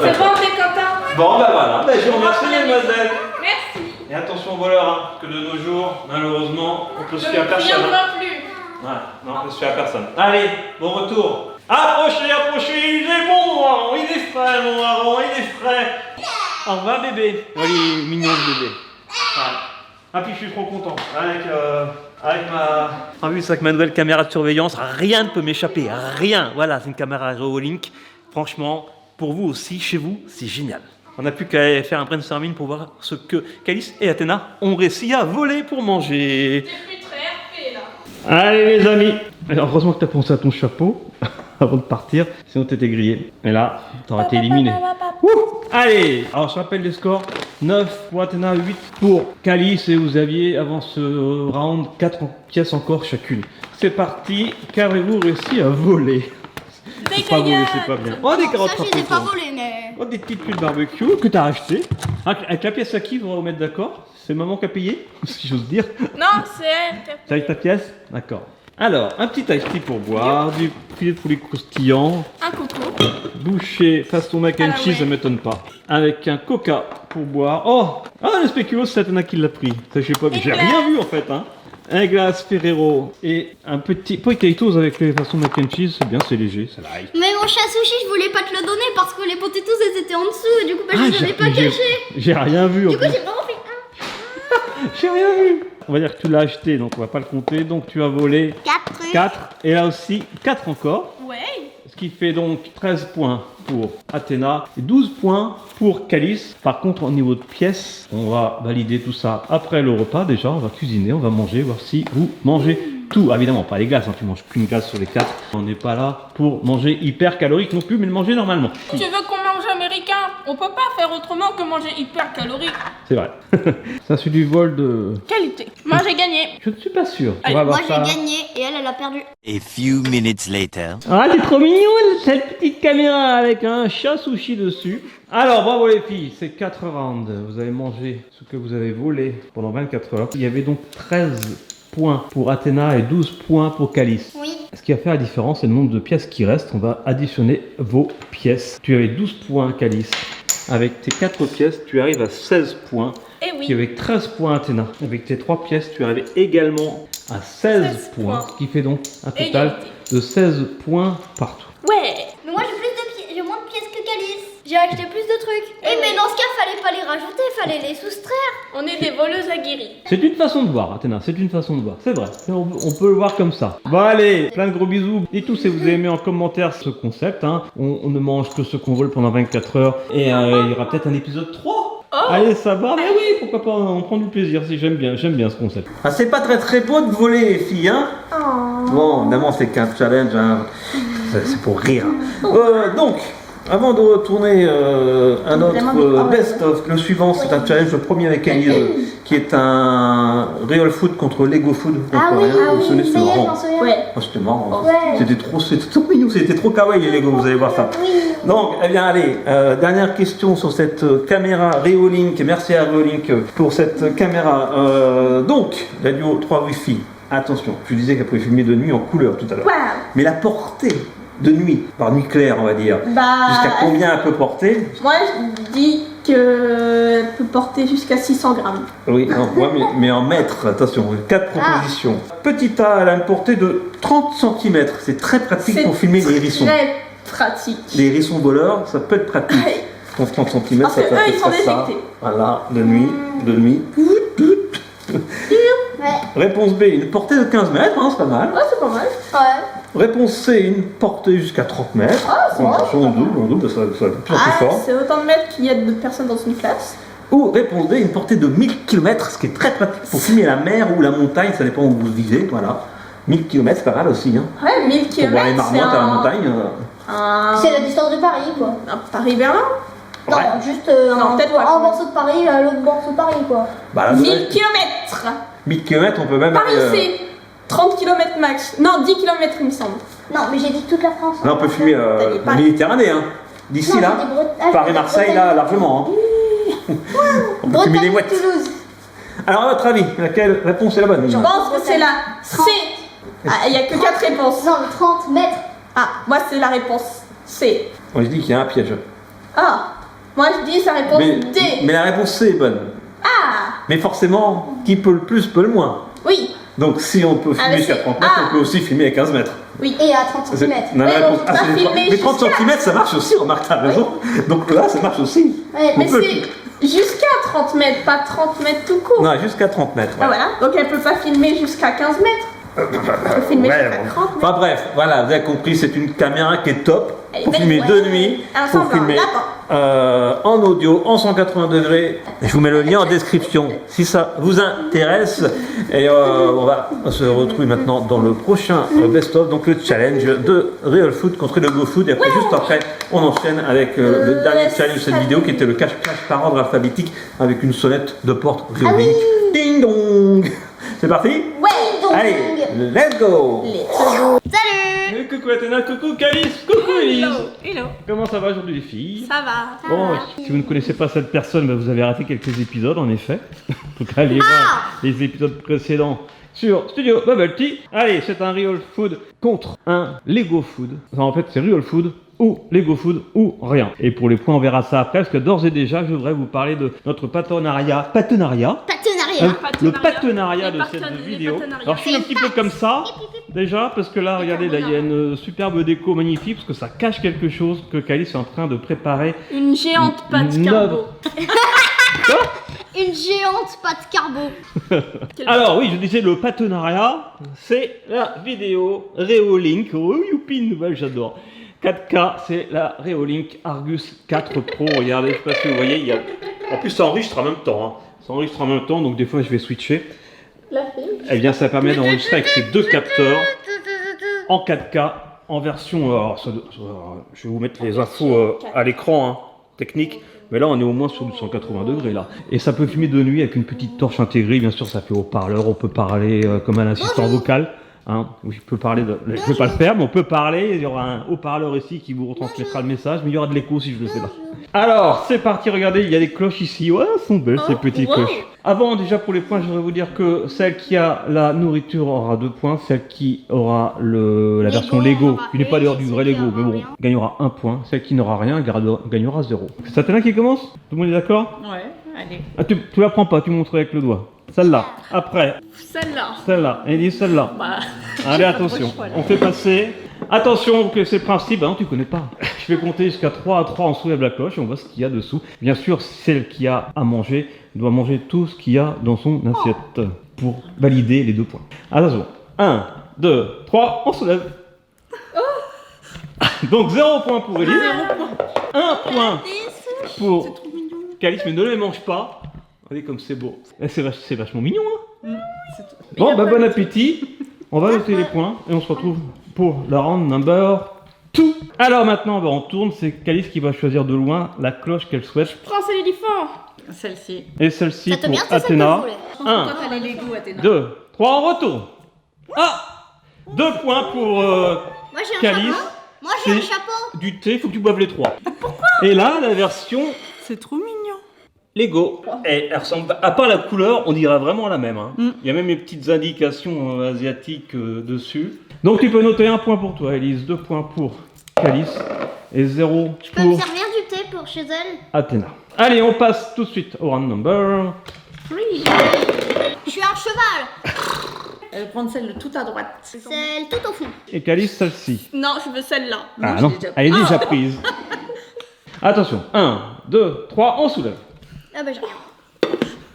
C'est bon, t'es content?
Bon bah voilà, bah, je vous remercie mademoiselle.
Merci.
Et attention aux voleurs, hein, parce que de nos jours, malheureusement, on peut se fier à
Je ne
personne. Hein.
viendrai plus.
Ouais, non, on peut se fier à personne. Allez, bon retour. Approchez, il est bon, marron, il est frais, mon marron, il est frais. Au revoir bébé. Oh, il est mignon le bébé. Ouais. Ah puis je suis trop content. Avec ma... En plus avec ma nouvelle caméra de surveillance, rien ne peut m'échapper, rien. Voilà, c'est une caméra Reolink. Franchement, pour vous aussi, chez vous, c'est génial. On n'a plus qu'à faire un brainstorming pour voir ce que Calice et Athéna ont réussi à voler pour manger.
T'es plus très RP là.
Allez les amis. Alors, heureusement que tu as pensé à ton chapeau avant de partir, sinon tu étais grillé. Et là, tu aurais été éliminé. Ouh. Allez, alors je rappelle les scores. 9 pour Athéna, 8 pour Calice et vous aviez avant ce round 4 pièces encore chacune. C'est parti, qu'avez-vous réussi à voler? C'est pas volé, c'est pas bien. Oh, des carottes
Ça, je les ai pas
râpées.
volés, mais.
Oh, des petites tuiles barbecue que tu as achetées. Avec la pièce à qui, vous remettre d'accord? C'est maman qui a payé, si j'ose dire.
Non, c'est elle. qui a
C'est avec ta pièce? D'accord. Alors, un petit ice tea pour boire, du filet de poulet croustillant,
Un coco.
bouché façon mac and
Ah
cheese,
ouais.
ça m'étonne pas. Avec un coca pour boire. Oh! Ah, le spéculoos, c'est Athéna qui l'a pris. Ça, je sais pas,
Une
j'ai
glace.
rien vu en fait, hein. Un glace Ferrero et un petit potatoes avec les façons mac and cheese, c'est bien, c'est léger, ça l'aille.
Mais mon chat sushi, je voulais pas te le donner parce que les potatoes elles étaient en dessous et du coup bah, je les avais pas cachés.
J'ai rien vu en
Du coup
plus.
j'ai vraiment fait un.
J'ai rien vu. On va dire que tu l'as acheté, donc on va pas le compter. Donc tu as volé
4 trucs.
4 et là aussi 4 encore.
Ouais.
Ce qui fait donc 13 points pour Athéna et 12 points pour Calice. Par contre, au niveau de pièces, on va valider tout ça après le repas. Déjà, on va cuisiner, on va manger, voir si vous mangez tout. Ah, évidemment, pas les glaces, hein, tu manges qu'une glace sur les 4. On n'est pas là pour manger hyper calorique non plus, mais le manger normalement.
Tu veux qu'on mange américain? On peut pas faire autrement que manger hyper calorique.
C'est vrai. Ça, c'est du vol de
Qualité. Moi j'ai gagné.
Je ne suis pas sûr. On
Allez,
va
Moi
voir ça.
j'ai gagné et elle a perdu.
A few minutes later.
Ah, c'est trop mignon cette petite caméra avec un chat sushi dessus. Alors, bravo les filles, c'est 4 rounds. Vous avez mangé ce que vous avez volé pendant 24 heures. Il y avait donc 13 points pour Athéna et 12 points pour Calice.
Oui.
Ce qui va faire la différence, c'est le nombre de pièces qui restent. On va additionner vos pièces. Tu avais 12 points, Calice. Avec tes 4 pièces, tu arrives à 16 points.
Eh
Puis
oui.
avec 13 points, Athéna. Avec tes 3 pièces, tu arrives également à 16 points. Ce qui fait donc un total
Égalité.
de 16 points partout.
Ouais.
Mais moi j'ai moins de pièces que Calice. J'ai acheté plus de trucs. Et mais dans ce cas, fallait pas les rajouter, fallait les soustraire.
On est des voleuses aguerries.
C'est une façon de voir, Athéna, c'est une façon de voir. C'est vrai, on peut le voir comme ça. Bon allez, plein de gros bisous. Dites-nous si vous avez aimé en commentaire ce concept. Hein. On ne mange que ce qu'on vole pendant 24 heures. Et il y aura peut-être un épisode 3. Allez savoir, mais oui, pourquoi pas, on prend du plaisir, si j'aime bien ce concept. Ah, c'est pas très beau de voler les filles, hein. Bon, évidemment c'est qu'un challenge, hein. C'est pour rire. Donc, avant de retourner à notre best-of, le suivant c'est un challenge, le premier avec Elise, qui est un Real Food contre Lego Food.
Ah oui,
Vous vous souvenez,
ça
c'était
y est, je
marrant.
m'en souviens.
Ouais.
Oh, c'était marrant.
Ouais.
C'était trop mignon, c'était trop kawaii les Lego, vous allez voir ça. Donc, eh bien, allez, dernière question sur cette caméra Reolink. Merci à Reolink pour cette caméra. Donc, la Duo 3 Wi-Fi. Attention, je disais qu'elle pouvait filmer de nuit en couleur tout à l'heure.
Waouh.
Mais la portée de nuit, par nuit claire, on va dire, jusqu'à combien elle peut porter?
Moi, je dis que peut porter jusqu'à 600 grammes.
Oui, non, ouais, mais en mètres, attention, 4 propositions. Petit A, elle a une portée de 30 cm. C'est très pratique pour filmer les hérissons.
Très pratique.
Les hérissons voleurs, ça peut être pratique.
Ouais.
Pour 30 cm,
Parce
ça
que
peut
eux, ils
être
sont
ça.
détectés.
Voilà, de nuit. Réponse B, une portée de 15 mètres, hein, c'est pas mal.
Ouais, c'est pas mal.
Ouais.
Réponse C, une portée jusqu'à 30 mètres.
Ah, c'est vrai.
Attention, on double, ça va être de plus en plus fort.
C'est autant de mètres qu'il y a de personnes dans une classe.
Ou réponse D, une portée de 1000 km, ce qui est très pratique pour filmer la mer ou la montagne, ça dépend où vous vivez, voilà. 1000 km, c'est pas mal aussi, hein.
Ouais, 1000
Pour voir les
km, c'est
marmottes à la montagne.
C'est la distance de Paris, quoi.
un Paris-Berlin.
Non,
Ouais.
juste
Non, peut-être pas.
un morceau de Paris, l'autre morceau de Paris, quoi.
Bah, là,
1000 km.
1000 km, on peut même
Paris,
aller,
c'est 30 km max. Non, 10 km, il me semble.
Non, mais j'ai dit toute la France.
Là, on peut filmer
T'as dit
la
Paris.
Méditerranée, hein. D'ici
Non,
là,
j'ai dit Bretagne.
Paris-Marseille, là, largement. Hein. On peut filmer les
Bretagne,
mouettes.
Toulouse.
Alors, à votre avis, laquelle réponse est la bonne?
Je pense que c'est la C. Ah, il n'y a que 4 réponses.
Non, 30 mètres.
Ah, moi, c'est la réponse C.
Moi, je dis qu'il y a un piège.
Ah, moi, je dis sa réponse D.
Mais la réponse C est bonne.
Ah,
Mais forcément, qui peut le plus, peut le moins.
oui.
Donc, si on peut filmer
mais
jusqu'à
c'est
30 mètres,
A.
on peut aussi filmer à 15 mètres.
Et à 30
C'est-
cm.
non, la
Mais
réponse
on
A,
va
c'est
filmer
mais 30
jusqu'à-
cm, ça marche aussi, remarque, t'as raison. Donc là, ça marche aussi.
Ouais,
On
Mais
peut-
c'est jusqu'à 30 mètres, pas 30 mètres tout court.
Non, jusqu'à 30 mètres.
Ah,
ouais.
voilà. Donc, elle peut pas filmer jusqu'à 15 mètres. Elle peut filmer
Ouais,
jusqu'à
bon.
30 mètres.
Enfin bref, voilà, vous avez compris, c'est une caméra qui est top
Elle est
pour
belle,
filmer
ouais.
de nuit,
Elle
pour
ressemble à un
filmer
lapin.
en audio, en 180 degrés. Je vous mets le lien en description si ça vous intéresse. Et on va se retrouver maintenant dans le prochain best-of, donc le challenge de Real Food contre Lego Food. Et après, juste après, on enchaîne avec le dernier challenge de cette vidéo qui était le cache-cache par ordre alphabétique avec une sonnette de porte Reolink. Ding dong. C'est parti?
Ouais, donc.
Allez, let's go!
Salut.
Coucou Athéna, coucou Calice, coucou Elise!
Hello.
Comment ça va aujourd'hui les filles?
Ça va.
Bon, si vous ne connaissez pas cette personne, bah, vous avez raté quelques épisodes en effet. Donc allez voir les épisodes précédents sur Studio Bubble Tea. Allez, c'est un Real Food contre un Lego Food. Enfin, en fait, c'est Real Food ou Lego Food ou rien. Et pour les points, on verra ça après, parce que d'ores et déjà, je voudrais vous parler de notre partenariat.
Partenariat.
Le partenariat
Les
de cette
les
vidéo.
partenariats.
Alors je suis un petit peu comme ça déjà parce que là regardez là il y a une superbe déco magnifique parce que ça cache quelque chose que Calice est en train de préparer.
Une géante pâte
Une
carbo.
Une géante pâte carbo.
Alors oui je disais le partenariat c'est la vidéo Reolink. Oh youpi une nouvelle j'adore. 4K, c'est la Reolink Argus 4 Pro. Regardez, je sais pas si vous voyez, il y a... En plus, ça enregistre en même temps. Hein. Ça enregistre en même temps, donc des fois, je vais switcher. Eh bien, ça permet d'enregistrer avec ces deux capteurs en 4K, en version... je vais vous mettre les infos à l'écran, hein, technique. Mais là, on est au moins sur du 180 degrés, là. Et ça peut filmer de nuit avec une petite torche intégrée. Bien sûr, ça fait haut-parleur. On peut parler comme un assistant vocal. Hein. Oui, je peux parler de... Je ne peux pas le faire, mais on peut parler. Il y aura un haut-parleur ici qui vous retransmettra le message. Mais il y aura de l'écho si je le fais pas. Alors, c'est parti. Regardez, il y a des cloches ici. Ouais, elles sont belles, ces petites cloches. Avant, déjà, pour les points, je voudrais vous dire que celle qui a la nourriture aura 2 points. Celle qui aura la version Lego, qui n'est pas d'ailleurs du vrai Lego, mais bon, gagnera 1 point. Celle qui n'aura rien gagnera 0. C'est Athéna qui commence? Tout le monde est d'accord?
Ouais, allez.
Ah, tu la prends pas, tu montres avec le doigt. Celle-là. Après.
Celle-là.
Celle-là. Et dit celle-là.
Bah,
allez, attention. On fait passer. Attention, que c'est le principe. Bah non, tu connais pas. Je vais compter jusqu'à 3 à 3, on soulève la cloche et on voit ce qu'il y a dessous. Bien sûr, celle qui a à manger doit manger tout ce qu'il y a dans son assiette pour valider les 2 points. Attention. 1, 2, 3, on soulève. Donc 0 point pour Elise. 1 point pour Calice, mais ne les mange pas. Regardez comme c'est beau. C'est vachement mignon, hein. Bon, bah bon appétit. On va noter les points et on se retrouve pour la round number 2. Alors maintenant, bah, on tourne. C'est Calice qui va choisir de loin la cloche qu'elle souhaite.
prends celle éléphant. Celle-ci.
Et celle-ci
Ça tombe
pour
bien, c'est celle que
Athéna.
je voulais.
1,
Toi, t'as les Lego, Athéna.
2, 3, on retourne. Ah, 2 points pour
Moi j'ai un
Calice.
chapeau. Moi j'ai un
C'est
chapeau.
du thé, faut que tu boives les 3. Pourquoi? Et là, la version
C'est trop mignon.
Lego. Et elle ressemble, à part la couleur, on dirait vraiment la même. Hein. Il y a même les petites indications asiatiques dessus. Donc tu peux noter 1 point pour toi, Elise, 2 points pour Calice et 0
Je peux me
pour
servir du thé pour chez elle.
Athéna. Allez, on passe tout de suite au round number.
Je suis un cheval.
Elle va prendre celle de tout à droite.
Celle tout au fond.
Et Calice, celle-ci.
Non, je veux celle-là.
Ah non, elle est déjà prise. Attention, 1, 2, 3, on soulève.
Ah bah j'ai rien.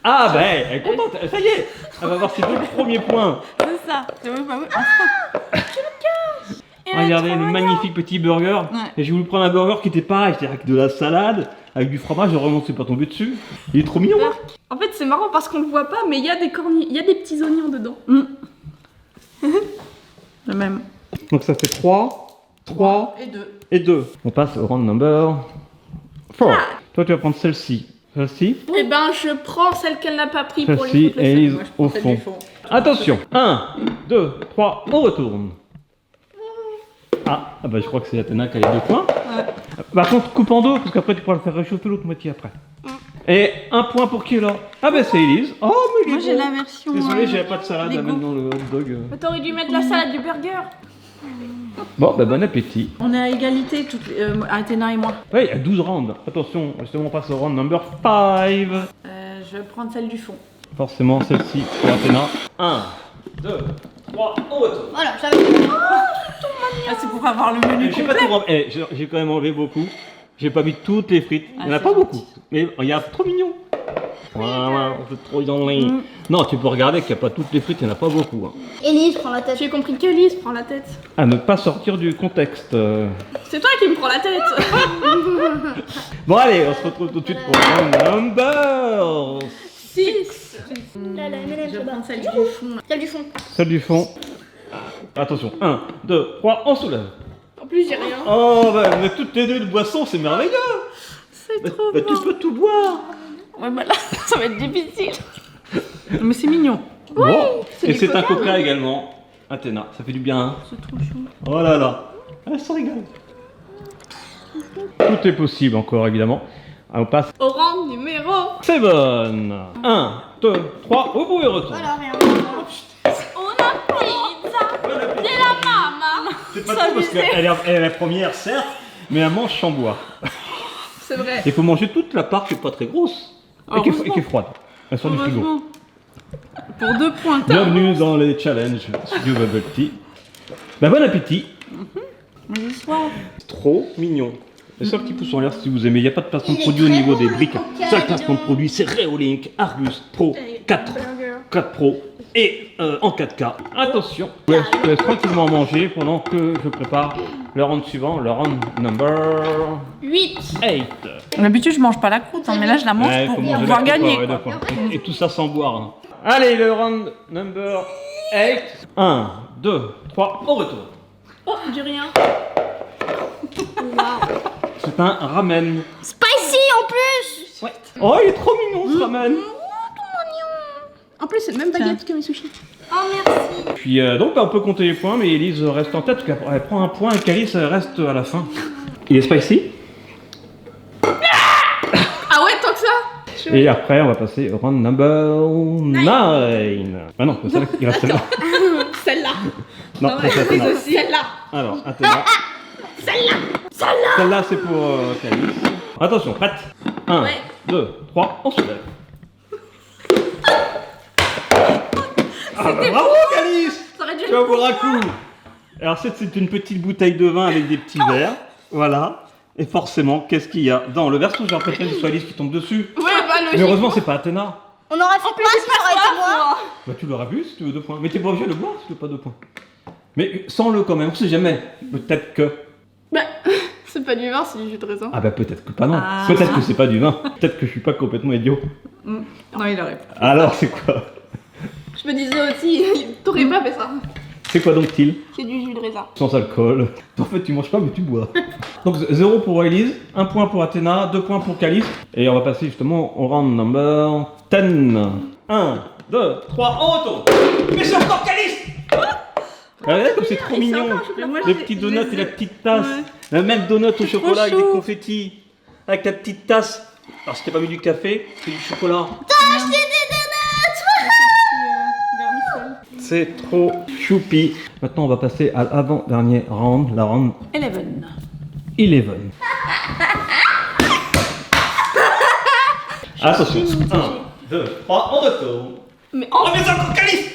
Ah ben, elle est contente, ça y est. Elle va avoir ses 2 premiers points.
C'est ça.
Regardez, le magnifique petit burger.
Ouais.
Et je vais vous prendre un burger qui était pareil, c'est-à-dire avec de la salade, avec du fromage, heureusement que c'est pas tombé dessus. Il est trop mignon, hein.
En fait, c'est marrant parce qu'on le voit pas, mais il y a des corniers, il y a des petits oignons dedans. Le même.
Donc ça fait 3
Et 2.
et 2. On passe au round number 4. Toi, tu vas prendre celle-ci. Celle-ci.
Eh ben, je prends celle qu'elle n'a pas pris pour les
Celle-ci
photos.
et Elise
Moi, je prends
au
celle
fond.
du fond.
Attention, 1, 2, 3, on retourne. Ah bah je crois que c'est Athéna qui a les 2 points. Par contre, coupe en 2, parce qu'après tu pourras le faire réchauffer l'autre moitié après. Et 1 point pour qui là? Ah bah c'est Elise. Oh mais
Moi, j'ai la version.
Désolé, j'avais pas de salade à
Lego.
mettre dans le hot dog.
Mais t'aurais dû mettre la salade du burger.
Bon, bah bon appétit.
On est à égalité, Athéna et moi.
Ouais, il y a 12 rounds. Attention, justement, on passe au round number 5.
Je vais prendre celle du fond.
Forcément, celle-ci pour Athéna. 1, 2, 3, on retourne.
Voilà, j'avais.
Ah, c'est pour avoir le menu
J'ai pas tout enlevé. J'ai quand même enlevé beaucoup. J'ai pas mis toutes les frites. Il y en a pas beaucoup. Mais il y a trop mignon. Voilà, on fait trop dans les... Non, tu peux regarder qu'il n'y a pas toutes les frites, il n'y en a pas beaucoup. Hein.
Élise prend la tête.
J'ai compris qu'Elise prend la tête.
À ne pas sortir du contexte.
C'est toi qui me prends la tête.
Bon allez, on se retrouve tout de suite pour le number
6.
Là, là, mais là,
Je
là-bas.
prends celle du fond.
Celle du fond.
Celle du fond. Attention, 1, 2, 3, on soulève.
En plus, j'ai rien.
Oh, bah, on a toutes les deux de boissons, c'est merveilleux.
C'est
Bah,
trop
bah,
bon.
tu peux tout boire.
Ouais, bah là, ça va être difficile. Mais c'est mignon.
Bon,
c'est
et
du
c'est un
coca,
coca également. Athéna, ça fait du bien. Hein.
C'est trop chou.
Oh là là, elle se régale. Tout est possible encore, évidemment. Ah, on passe.
Au rang numéro.
C'est bonne. 1, 2, 3, vous pouvez retourner.
Voilà, rien.
On a pizza. C'est la maman.
C'est pas trop parce qu'elle est la première, certes, mais elle mange sans boire.
C'est vrai.
Il faut manger toute la part qui est pas très grosse et qui est froide. Elle sort du frigo.
Heureusement. Pour 2 points.
Bienvenue dans les challenges Studio Bubble Tea. Bah, bon appétit.
Bonsoir.
Trop mignon. Laissez un petit pouce en l'air si vous aimez. Il n'y a pas de placement de
Il est
produit au
très
niveau
beau,
des
le
briques.
coca,
Seul
dis
placement de
donc.
produit, c'est Reolink Argus Pro 4 Pro
et en 4K. Attention, je te laisse tranquillement manger pendant que je prépare le round suivant, le round number
8.
8.
D'habitude, je mange pas la croûte, hein, mais là, je la mange
Ouais,
pour
faut manger
pouvoir
la coupe,
gagner.
ouais, d'accord. Et tout ça sans boire. Hein. Allez, le round number 8. 1, 2, 3, on retourne.
Oh, du rien.
C'est un ramen.
Spicy en plus.
Ouais. Oh, il est trop mignon ce ramen.
En plus, c'est le même baguette que mes sushis.
Oh merci.
Puis donc bah, on peut compter les points, mais Elise reste en tête, parce qu'elle prend un point et Calice reste à la fin. Il est spicy.
Ah ouais, tant que ça.
Et après on va passer au round number 9. Ah non, celle-là, il reste celle-là.
Celle-là.
Non, ça, c'est Athéna.
Celle-là.
Alors, Athéna. Celle-là, c'est pour Calice. Attention, prête. 1, 2, 3, on se lève. Ah bah, bravo Calice.
Ça aurait dû
Tu vas boire un coup. Alors c'est une petite bouteille de vin avec des petits verres. Voilà. Et forcément, qu'est-ce qu'il y a dans le verre? Surtout, j'ai l'impression que ce soit Alice qui tombe dessus.
Ouais, bah
Mais
logique.
heureusement, c'est pas Athéna.
On aurait fait quoi si ça aurait été moi?
Bah tu l'auras vu si tu veux 2 points. Mais t'es pas obligé de le boire si tu veux pas 2 points. Mais sans-le quand même, on sait jamais. Peut-être que...
Bah, c'est pas du vin, c'est du jus de raisin.
Ah bah peut-être que pas non.
Ah.
Peut-être que c'est pas du vin. Peut-être que je suis pas complètement idiot.
Non, il aurait pas.
Alors c'est quoi?
Je me disais aussi, t'aurais pas fait ça.
C'est quoi donc Til?
C'est du jus de raisin.
Sans alcool. En fait tu manges pas mais tu bois. Donc 0 pour Elise, 1 point pour Athéna, 2 points pour Calice. Et on va passer justement au round number 10. 1, 2, 3, on retourne. Mais c'est encore Calice. Regardez comme c'est trop mignon. Les petits donuts et la petite tasse. La même donut au chocolat avec des confettis. Avec la petite tasse. Alors si t'as pas mis du café, c'est du chocolat.
T'as acheté des
C'est trop choupi. Maintenant on va passer à l'avant-dernier round, la round 11. Attention. 1, 2, 3, on retourne.
Mais
Oh mais c'est encore Calice.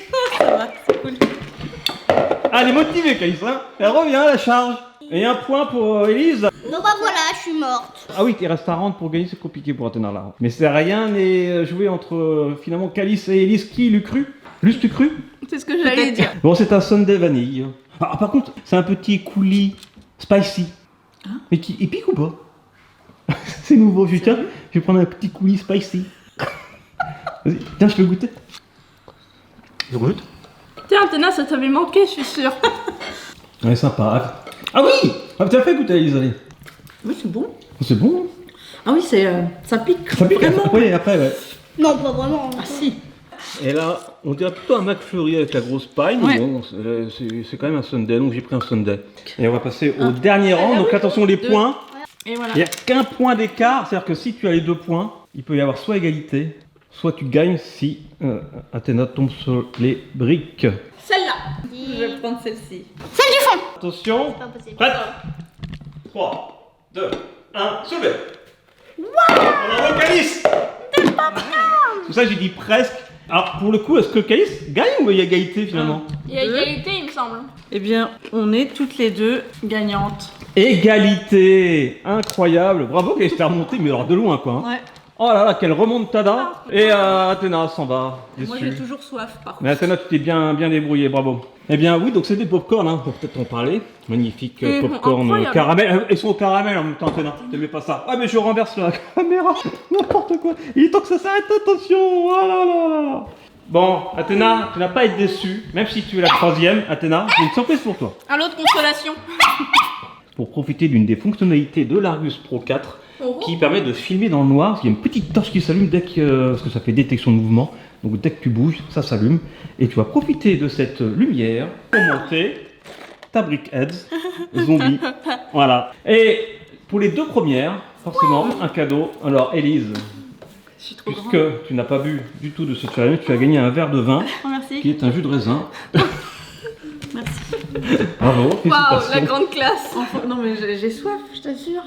Ah, elle est motivée Calice, hein. Elle revient à la charge. Et un point pour Elise.
Non bah voilà, je suis morte.
Ah oui, il reste à rendre pour gagner, c'est compliqué pour atteindre la round. Mais c'est rien n'est joué entre finalement Calice et Elise. Qui l'eût cru? L'eût-tu cru?
c'est ce que j'allais dire.
Bon, c'est un sundae vanille. Ah, par contre, c'est un petit coulis spicy. Mais qui il pique ou pas? C'est nouveau, je vais prendre un petit coulis spicy. Vas-y, tiens, je peux goûter. Je goûte.
Tiens, Athéna, ça t'avait manqué, je suis sûre.
Ouais, sympa. Ah oui. Ah, t'as fait goûter, Elise, allez.
Oui, c'est bon.
C'est bon.
Ah oui, ça pique.
Ça pique
vraiment.
Oui, après, ouais.
Non, pas vraiment.
Ah si.
Et là, on dirait plutôt un McFlurry avec la grosse paille, mais
Ouais.
bon, c'est quand même un sundae, donc j'ai pris un sundae. Et on va passer au dernier rang, donc attention les points.
Et voilà.
Il n'y a qu'un point d'écart, c'est-à-dire que si tu as les 2 points, il peut y avoir soit égalité, soit tu gagnes si Athéna tombe sur les briques.
Celle-là.
Je vais prendre celle-ci.
Celle du fond.
Attention,
Pas possible.
prête 3, 2, 1, soulevez. Bravo Calice. C'est pour ça que j'ai dit presque. Alors pour le coup, est-ce que Calice gagne ou il y a égalité finalement?
Il y a égalité, il me semble.
Eh bien, on est toutes les deux gagnantes.
Égalité. Incroyable. Bravo Calice, t'es remontée, mais alors de loin quoi. Hein.
Ouais.
Oh là là, quelle remontada. Et Athéna s'en va.
Moi,
déçue.
j'ai toujours soif, par contre.
Mais Athéna, tu t'es bien débrouillé, bravo. Eh bien oui, donc c'est des popcorn, hein, pour peut-être en parler. Magnifique popcorn
incroyable.
caramel. Ils sont au caramel en même temps, Athéna. T'aimais pas ça? Ah mais je renverse la caméra. N'importe quoi. Il est temps que ça s'arrête, attention. Oh là là là. Bon, Athéna, tu n'as pas à être déçue. Même si tu es la 3e, Athéna, j'ai une surprise pour toi.
Un lot de consolation.
Pour profiter d'une des fonctionnalités de l'Argus Pro 4, qui permet de filmer dans le noir. Il y a une petite torche qui s'allume dès que, parce que ça fait détection de mouvement. Donc dès que tu bouges, ça s'allume. Et tu vas profiter de cette lumière pour monter ta Brickheads zombie. Voilà. Et pour les 2 premières, forcément, un cadeau. Alors Elise,
Je suis trop
puisque
grande.
tu n'as pas bu du tout de ce challenge, tu as gagné un verre de vin
Oh, merci.
qui est un jus de raisin.
Merci.
Bravo,
Waouh,
félicitations.
la grande classe.
Enfin, non, mais j'ai soif, je t'assure.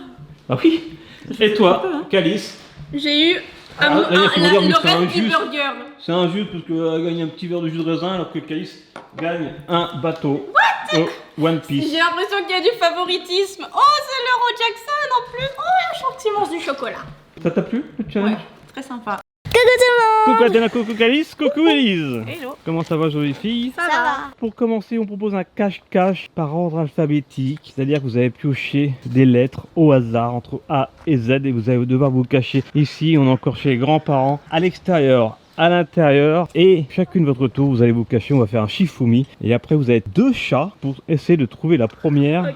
Ah oui. Et toi,
peu, hein.
Calice?
J'ai eu
Ah, là, il faut dire, mais
le
c'est un
reste du
jus.
burger.
C'est un jus parce qu'elle gagne un petit verre de jus de raisin alors que Calice gagne un bateau au One Piece.
J'ai l'impression qu'il y a du favoritisme. Oh, c'est l'Euro Jackson en plus. Oh, un chantiment du chocolat.
Ça t'a plu le challenge?
Ouais, très sympa.
Coucou tout le monde.
Coucou Athéna, coucou Calice, coucou Élise.
Hello.
Comment ça va, jolie fille?
Ça va.
Pour commencer, on propose un cache-cache par ordre alphabétique, c'est-à-dire que vous allez piocher des lettres au hasard entre A et Z et vous allez devoir vous cacher. Ici, on est encore chez les grands-parents, à l'extérieur, à l'intérieur, et chacune votre tour, vous allez vous cacher. On va faire un Shifumi et après vous avez 2 chats pour essayer de trouver la première,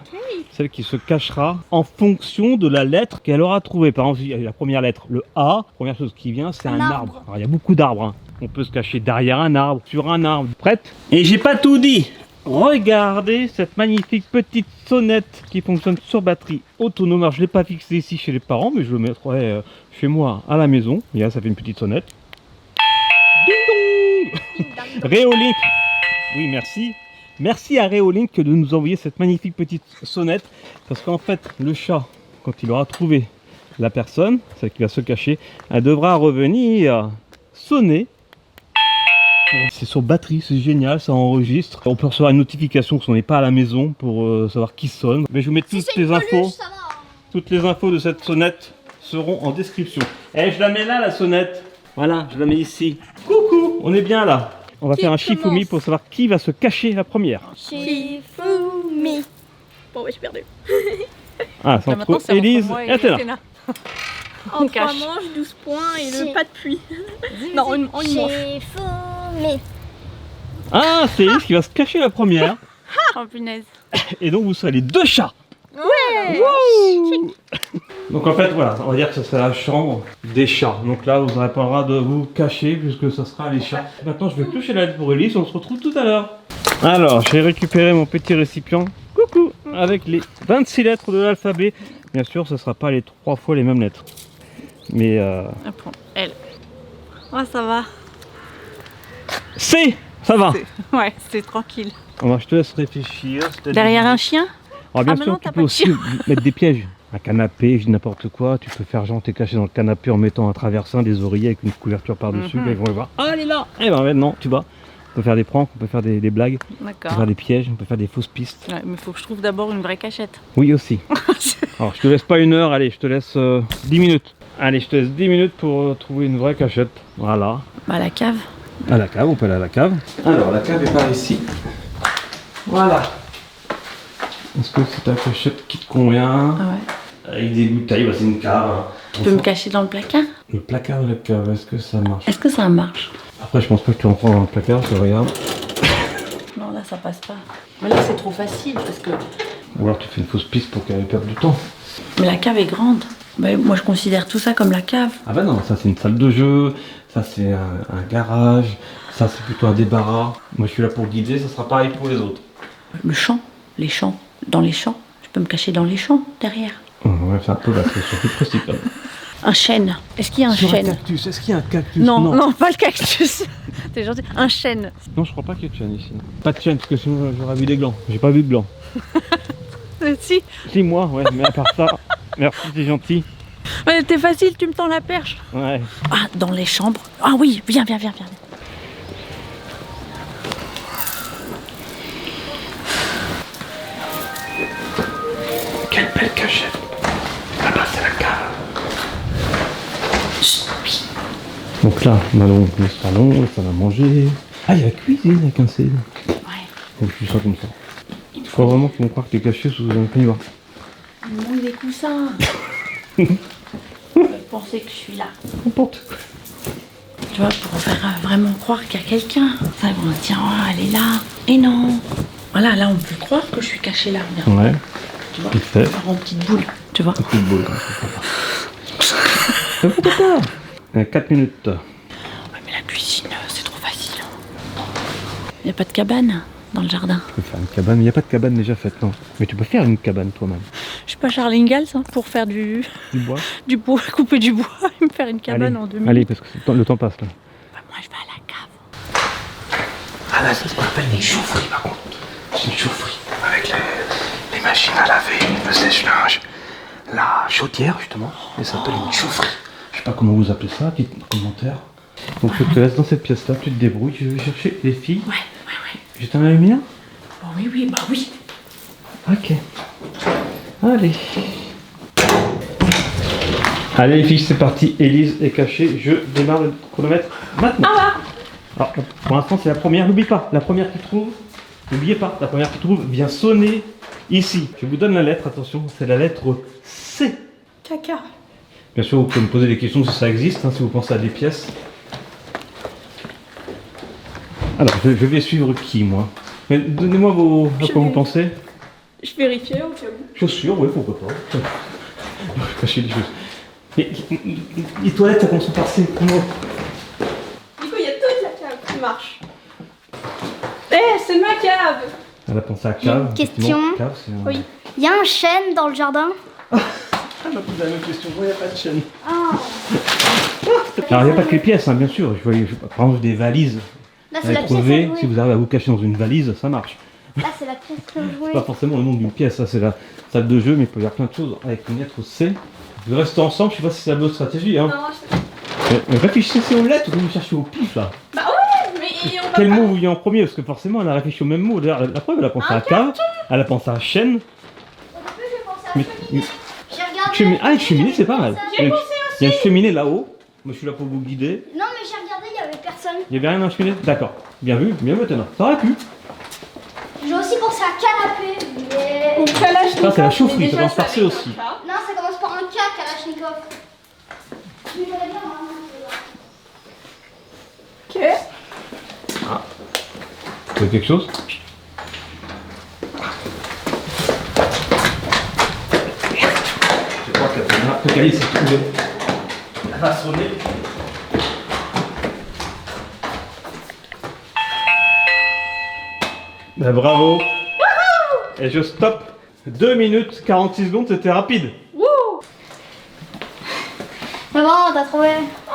celle qui se cachera en fonction de la lettre qu'elle aura trouvée. Par exemple, la première lettre, le A, première chose qui vient, c'est un arbre. Alors, il y a beaucoup d'arbres, hein. On peut se cacher derrière un arbre, sur un arbre. Prête? Et j'ai pas tout dit. Regardez cette magnifique petite sonnette qui fonctionne sur batterie autonome. Alors je ne l'ai pas fixée ici chez les parents, mais je le mettrai chez moi à la maison. Et là, ça fait une petite sonnette. Ding dong. Réolink. Oui, merci. Merci à Réolink de nous envoyer cette magnifique petite sonnette. Parce qu'en fait, le chat, quand il aura trouvé la personne, celle qui va se cacher, elle devra revenir sonner. C'est sur batterie, c'est génial, ça enregistre. On peut recevoir une notification si on n'est pas à la maison pour savoir qui sonne. Mais je vous mets toutes les infos. Toutes les infos de cette sonnette seront en description. Et je la mets là, la sonnette. Voilà, je la mets ici. Coucou, on est bien là. On va faire un Shifumi pour savoir qui va se cacher la première.
Shifumi. Bon, ouais, j'ai perdu.
Ah, c'est entre Élise et Athéna.
En 3
cache.
manches, 12 points et le pas de pluie. Non, une manche.
Shifumi.
Ah, c'est Élise qui va se cacher la première.
Oh punaise.
Et donc vous serez les 2 chats.
Ouais.
Wouh. Donc en fait voilà, on va dire que ça sera la chambre des chats. Donc là vous n'aurez pas le droit de vous cacher puisque ça sera les chats. Maintenant je vais piocher la lettre pour Élise, on se retrouve tout à l'heure. Alors j'ai récupéré mon petit récipient. Coucou. Avec les 26 lettres de l'alphabet. Bien sûr ce ne sera pas les 3 fois les mêmes lettres. Mais
Apprends. Elle. Oh ça va.
C, ça va.
Ouais, c'est tranquille.
Alors, je te laisse réfléchir.
Derrière un chien?
Alors bien
Ah, mais
sûr,
non,
tu
t'as
peux
pas de
aussi mettre des pièges. Un canapé, je dis n'importe quoi. Tu peux faire genre t'es caché dans le canapé en mettant un traversin, des oreillers avec une couverture par-dessus. Ils vont le voir. Ah, elle est là. Et ben maintenant, tu vois. On peut faire des pranks, on peut faire des blagues, on peut
D'accord.
faire des pièges, on peut faire des fausses pistes.
Ouais, mais faut que je trouve d'abord une vraie cachette.
Oui aussi. Alors je te laisse pas 1 heure, allez, je te laisse 10 minutes. Allez, je te laisse 10 minutes pour trouver une vraie cachette. Voilà.
Bah la cave.
À la cave, on peut aller à la cave. Alors la cave est par ici. Voilà. Est-ce que c'est ta cachette qui te convient?
Ah ouais.
Avec des bouteilles, bah, c'est une cave.
Tu peux me cacher dans le placard?
Le placard de la cave, est-ce que ça marche?
Est-ce que ça marche?
Après, je pense pas que tu en prends dans le placard, je regarde.
Non, là ça passe pas. Mais là c'est trop facile parce que.
Ou alors tu fais une fausse piste pour qu'elle perde du temps.
Mais la cave est grande. Bah, moi je considère tout ça comme la cave.
Ah bah non, ça c'est une salle de jeu, ça c'est un garage, ça c'est plutôt un débarras. Moi je suis là pour guider, ça sera pareil pour les autres.
Le champ, les champs, dans les champs. Je peux me cacher dans les champs derrière.
Ouais, c'est un peu là, c'est surtout précis quand même.
Un chêne. Est-ce qu'il y a un
Sur un
chêne?
cactus, est-ce qu'il y a un cactus?
Non, non, pas le cactus. T'es gentil. Un chêne.
Non, je crois pas qu'il y ait de chêne ici. Pas de chêne, parce que sinon j'aurais vu des glands. J'ai pas vu de glands.
Si.
Si, moi, ouais, mais à part ça, merci, c'est gentil.
Ouais, t'es facile, tu me tends la perche.
Ouais.
Ah, dans les chambres. Ah oui, viens.
Quelle belle cachette. Là-bas, c'est la cave. Donc là, on a donc le salon, le salon à manger. Ah, il y a la cuisine avec un CD.
Ouais.
Donc je fais ça comme ça. Il faut vraiment qu'ils vont croire que t'es caché sous un peignoir.
Mouille les coussins. Ils peuvent penser que je suis là.
N'importe quoi.
Tu vois, pour faire vraiment croire qu'il y a quelqu'un. Ça, ils vont se dire, oh, elle est là. Et non. Voilà, là, on peut croire que je suis cachée là. Regarde.
Ouais.
Tu vois,
Vite fait.
en petite boule. Tu vois.
Un coup de boule comme ça. Mais pourquoi pas? 4 minutes.
Ouais, mais la cuisine, c'est trop facile. Il n'y a pas de cabane dans le jardin.
Tu peux faire une cabane, mais il n'y a pas de cabane déjà faite, non. Mais tu peux faire une cabane toi-même.
Je suis pas Charles Ingalls hein, pour faire du
Du bois.
couper du bois et me faire une cabane en 2 minutes.
Allez, parce que le temps passe là.
Bah, moi, je vais à la cave.
Ah là, c'est ce qu'on appelle une chaufferie par contre. C'est une chaufferie avec les machines à laver, le sèche-linge, la chaudière justement. Et ça s'appelle une chaufferie.
Je sais pas comment vous appelez ça, dites commentaire. Donc je te laisse dans cette pièce là, tu te débrouilles, je vais chercher les filles.
Ouais.
J'éteins la lumière?
Bon, oui, bah oui.
Ok. Allez. Allez les filles, c'est parti. Élise est cachée. Je démarre le chronomètre maintenant. Alors, pour l'instant, c'est la première. N'oublie pas, la première qui trouve, n'oubliez pas, la première qui trouve vient sonner ici. Je vous donne la lettre, attention, c'est la lettre C.
Caca.
Bien sûr, vous pouvez me poser des questions si ça existe, hein, si vous pensez à des pièces. Alors, je vais suivre qui, moi? Mais donnez-moi à quoi vous pensez.
Je vérifiais au cas où.
Chaussures, oui, pourquoi pas. Cacher des choses. Et les toilettes, ça commence par C. Comment?
Du coup, il y a toute la cave qui marche. C'est ma cave.
Elle a pensé à
J'ai une
cave.
question.
effectivement, cave, c'est un...
Oui.
Il y a un chêne dans le jardin.
Elle m'a posé la même question. Il n'y a pas de chaîne.
Ah.
Alors, il n'y a pas que les pièces, hein, bien sûr. Je voyais, par exemple, des valises.
Là, c'est la
À
pièce à
trouver,
jouer.
si vous arrivez à vous cacher dans une valise, ça marche.
Là, c'est la pièce à
C'est
jouer.
pas forcément le nom d'une pièce, ça c'est la salle de jeu, mais il peut y avoir plein de choses avec une lettre C. Vous restez ensemble, je sais pas si c'est la bonne stratégie. Hein.
Non,
Mais réfléchissez aux lettres, vous cherchez au pif là.
Bah ouais, mais on va
Quel
pas...
mot vous vient en premier? Parce que forcément elle a réfléchi au même mot. D'ailleurs, la preuve, elle a pensé à cave, elle a pensé à chaîne.
Au début, j'ai pensé à
Mais-
cheminée. J'ai regardé.
Ah, une cheminée, c'est pas mal.
J'ai
Il y a-
pensé
il y a une cheminée là-haut. Moi je suis là pour vous guider.
Non, mais j'ai regardé, il n'y avait personne.
Il y avait rien dans la cheminée? D'accord. Bien vu, Ténor. Ça aurait pu.
J'ai aussi pensé à canapé, mais.
Une Kalachnikov,
Ça, c'est la
mais
chaufferie,
déjà,
ça commence par
ça
C
avec
aussi.
un K.
Non, ça commence par un K, Kalachnikov. Mais j'aurais bien un.
Ok.
Vous trouvez quelque chose? Je crois que Calice s'est trouvé. Elle va sonner. Ben, bravo. Et je stoppe. 2 minutes 46 secondes, c'était rapide.
C'est bon, t'as trouvé. Oh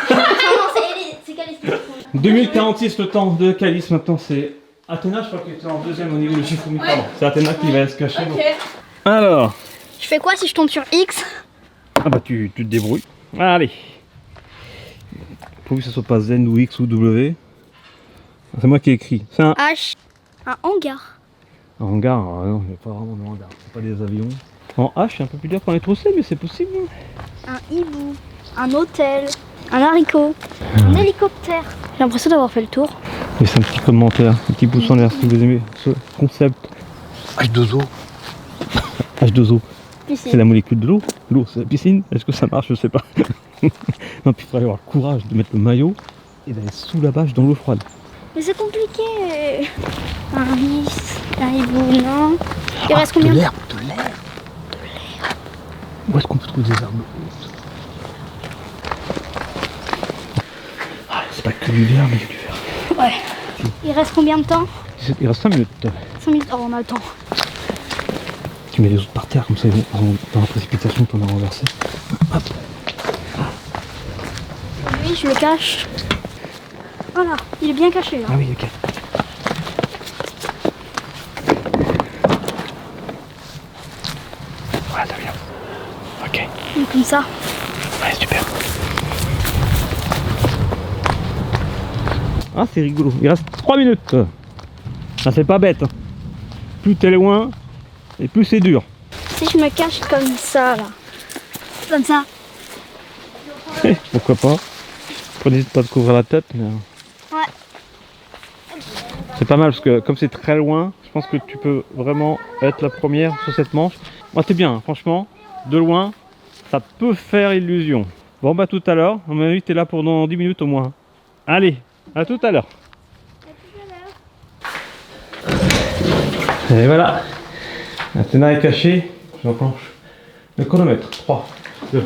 non. Non, c'est Calice qui a trouvé.
2 minutes 46 le temps de Calice, maintenant c'est Athéna, je crois qu'elle était en deuxième au niveau du chiffre. Pardon, c'est Athéna qui va se cacher. donc.
Ok.
Alors,
Je fais quoi si je tombe sur X?
ah bah tu te débrouilles. Allez. Pour que ce soit pas Z ou X ou W. C'est moi qui ai écrit. C'est un
H. Un hangar.
hangar. Ah non, il n'y a pas vraiment de hangar. C'est pas des avions. En H, c'est un peu plus dur pour les trousser, mais c'est possible.
Un hibou. Un hôtel. Un haricot. Un hélicoptère. J'ai l'impression d'avoir fait le tour.
Laissez un petit commentaire, un petit pouce en l'air si vous aimez ce concept.
H2O.
H2O, c'est
Piscine.
la molécule de l'eau. L'eau, c'est la piscine. Est-ce que ça marche? Je sais pas. Non, puis il faudrait avoir le courage de mettre le maillot et d'aller sous la bâche dans l'eau froide.
Mais c'est compliqué. Un lys. Un hibou, non. Il reste combien?
De l'herbe.
Où est-ce qu'on peut trouver des arbres? Ah, c'est pas que du vert, mais il y a du vert.
Ouais. Il reste combien de temps?
Il reste 5 minutes.
5 minutes. Oh, on a le temps.
Tu mets les autres par terre, comme ça, ils vont dans la précipitation, t'en as renversé. Hop.
Oui, je le cache. Voilà, il est bien caché là.
Ah oui, ok. Voilà, t'as bien. Ok.
Donc, comme ça.
Ouais, super. Ah, c'est rigolo. Il reste 3 minutes. Ça, c'est pas bête. Plus t'es loin, et plus c'est dur.
Si je me cache comme ça là. Comme ça.
Pourquoi pas. N'hésite pas de couvrir la tête. Mais...
Ouais.
C'est pas mal parce que comme c'est très loin, je pense que tu peux vraiment être la première sur cette manche. Moi, t'es bien, hein, franchement. De loin, ça peut faire illusion. Bon, bah, tout à l'heure. À mon avis, t'es là pour dans 10 minutes au moins. Allez, à tout à l'heure. Et voilà. Athéna est cachée. J'enclenche le chronomètre. 3, 2,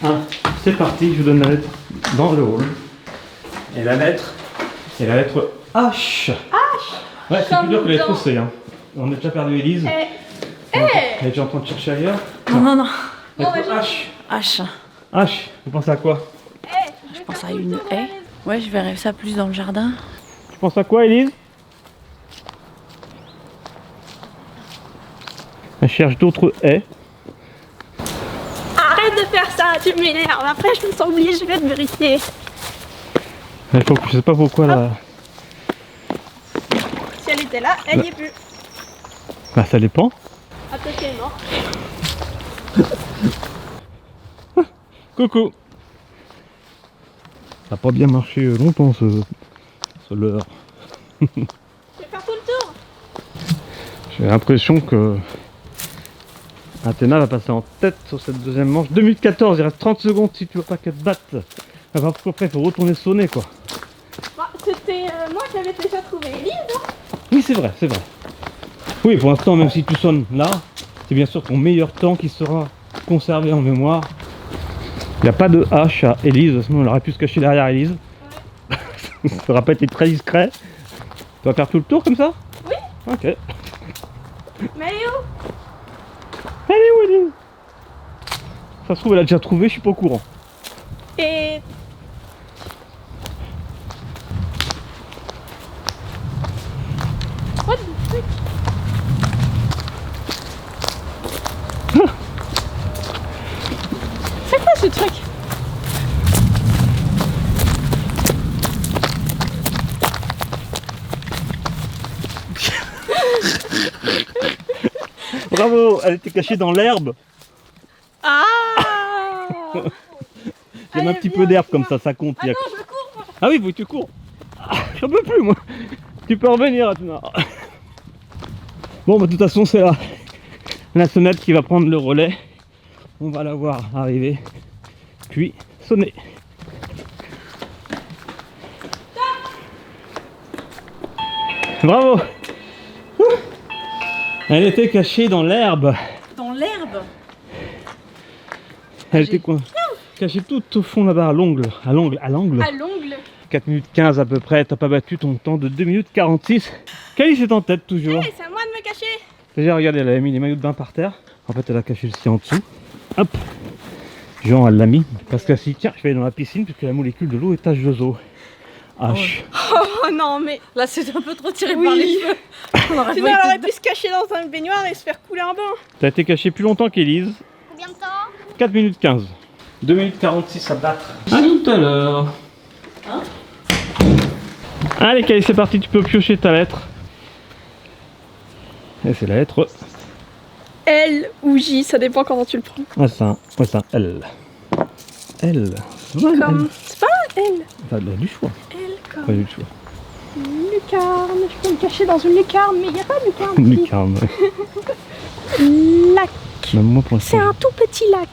1. C'est parti. Je vous donne la lettre dans le hall. Et la lettre H. Ouais, c'est plus dur que les lettres C. Hein. On a déjà perdu Élise. Elle est déjà en train de chercher ailleurs.
Non.
Lettre H.
H.
H. Vous pensez à quoi?
Je pense à une haie. Ouais, je verrais ça plus dans le jardin.
Tu penses à quoi, Élise? Elle cherche d'autres haies.
Arrête de faire ça, tu m'énerves. Après, je me sens obligée de vérifier.
Je sais pas pourquoi là.
Si elle était là, elle n'y est plus.
Bah, ça dépend.
Ah, peut-être qu'elle est morte.
Coucou. Ça n'a pas bien marché longtemps ce leurre.
Je vais faire tout le tour.
J'ai l'impression que Athéna va passer en tête sur cette deuxième manche. 2 minutes 14, il reste 30 secondes si tu veux pas qu'elle te batte. Après il faut retourner sonner quoi.
Bah, c'était moi qui avais déjà trouvé Elise, non?
Oui c'est vrai, c'est vrai. Oui pour l'instant même si tu sonnes là, c'est bien sûr ton meilleur temps qui sera conservé en mémoire. Il n'y a pas de hache à Elise, sinon on aurait pu se cacher derrière Elise. Ouais. Ça n'aurait pas été très discret. Tu vas faire tout le tour comme ça?
Oui.
Ok.
Mais elle est où?
Elle est où Elise? Ça se trouve elle a déjà trouvé, je suis pas au courant.
Et... What the fuck? C'est quoi ce truc?
Bravo, elle était cachée dans l'herbe.
Ah.
J'aime un
Allez,
petit
viens,
peu d'herbe
viens.
comme ça compte.
Ah non, je cours moi.
Ah oui, tu cours. Ah, j'en peux plus moi. Tu peux revenir Athéna. Bon bah de toute façon c'est la sonnette qui va prendre le relais. On va la voir arriver. Puis sonner. Bravo. Elle était cachée dans l'herbe.
Dans l'herbe.
Elle était quoi? Cachée tout au fond là-bas, à l'ongle. À l'ongle.
À l'ongle.
4 minutes 15 à peu près, t'as pas battu ton temps de 2 minutes 46. Calice est en tête toujours.
Hey, c'est à moi de me cacher.
Déjà regardez, elle avait mis les maillots de bain par terre. En fait elle a caché le sien en dessous. Hop. Genre elle l'a mis. Parce qu'elle s'est dit tiens je vais aller dans la piscine puisque la molécule de l'eau est H2O. H.
Oh non mais...
Là, c'est un peu trop tiré
Oui.
par les cheveux. On aurait
Sinon
pas
elle
été
aurait
dedans.
pu se cacher dans un baignoire et se faire couler un bain.
T'as été caché plus longtemps qu'Elise.
Combien de temps?
4 minutes 15. 2 minutes 46 à battre. À tout à l'heure.
Hein?
Allez Kay, c'est parti, tu peux piocher ta lettre. Et c'est la lettre
L ou J, ça dépend comment tu le prends.
L. L. Ouais,
Comme...
L.
C'est pas un L.
T'as du choix.
L
Pas
comme...
du choix.
Lucarne. Je peux me cacher dans une lucarne, mais il n'y a pas de lucarne. ici.
Lucarne.
Lac.
Même moi pour
C'est
l'instant.
un tout petit lac.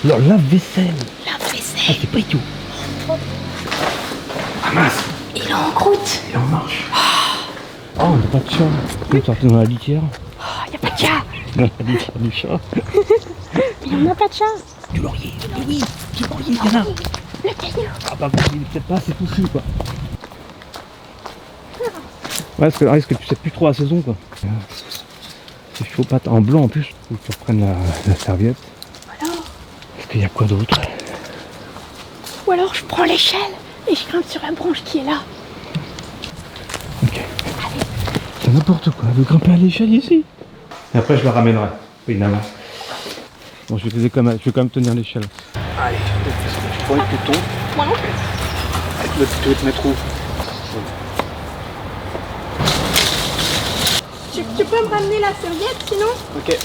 Leur lave-vaisselle.
Lave-vaisselle.
Ah, c'est pas tout. Ah mince.
Il est en croûte.
Il est en marche. Oh, on n'a pas de chat. On est sorti dans la litière.
Oh, il n'y a pas de chat.
Dans la litière du chat.
Il n'y en a pas de chat.
Du laurier. Mais oui, du laurier, il y en a.
Le caillou.
Ah bah bon, il est peut-être pas assez touffu quoi. Ouais, parce que, risque que tu sais plus trop la saison quoi. C'est chaud, pâte en blanc en plus. Faut que tu reprennes la serviette.
Alors.
Est-ce qu'il y a quoi d'autre?
Ou alors je prends l'échelle et je grimpe sur la branche qui est là.
Ok. C'est n'importe quoi, elle veut grimper à l'échelle ici. Et après je la ramènerai, évidemment. Bon, je vais quand même tenir l'échelle. Allez, je prends le bouton.
Moi non plus.
Tu veux te mettre où?
Tu peux me ramener la serviette sinon?
Ok, allez,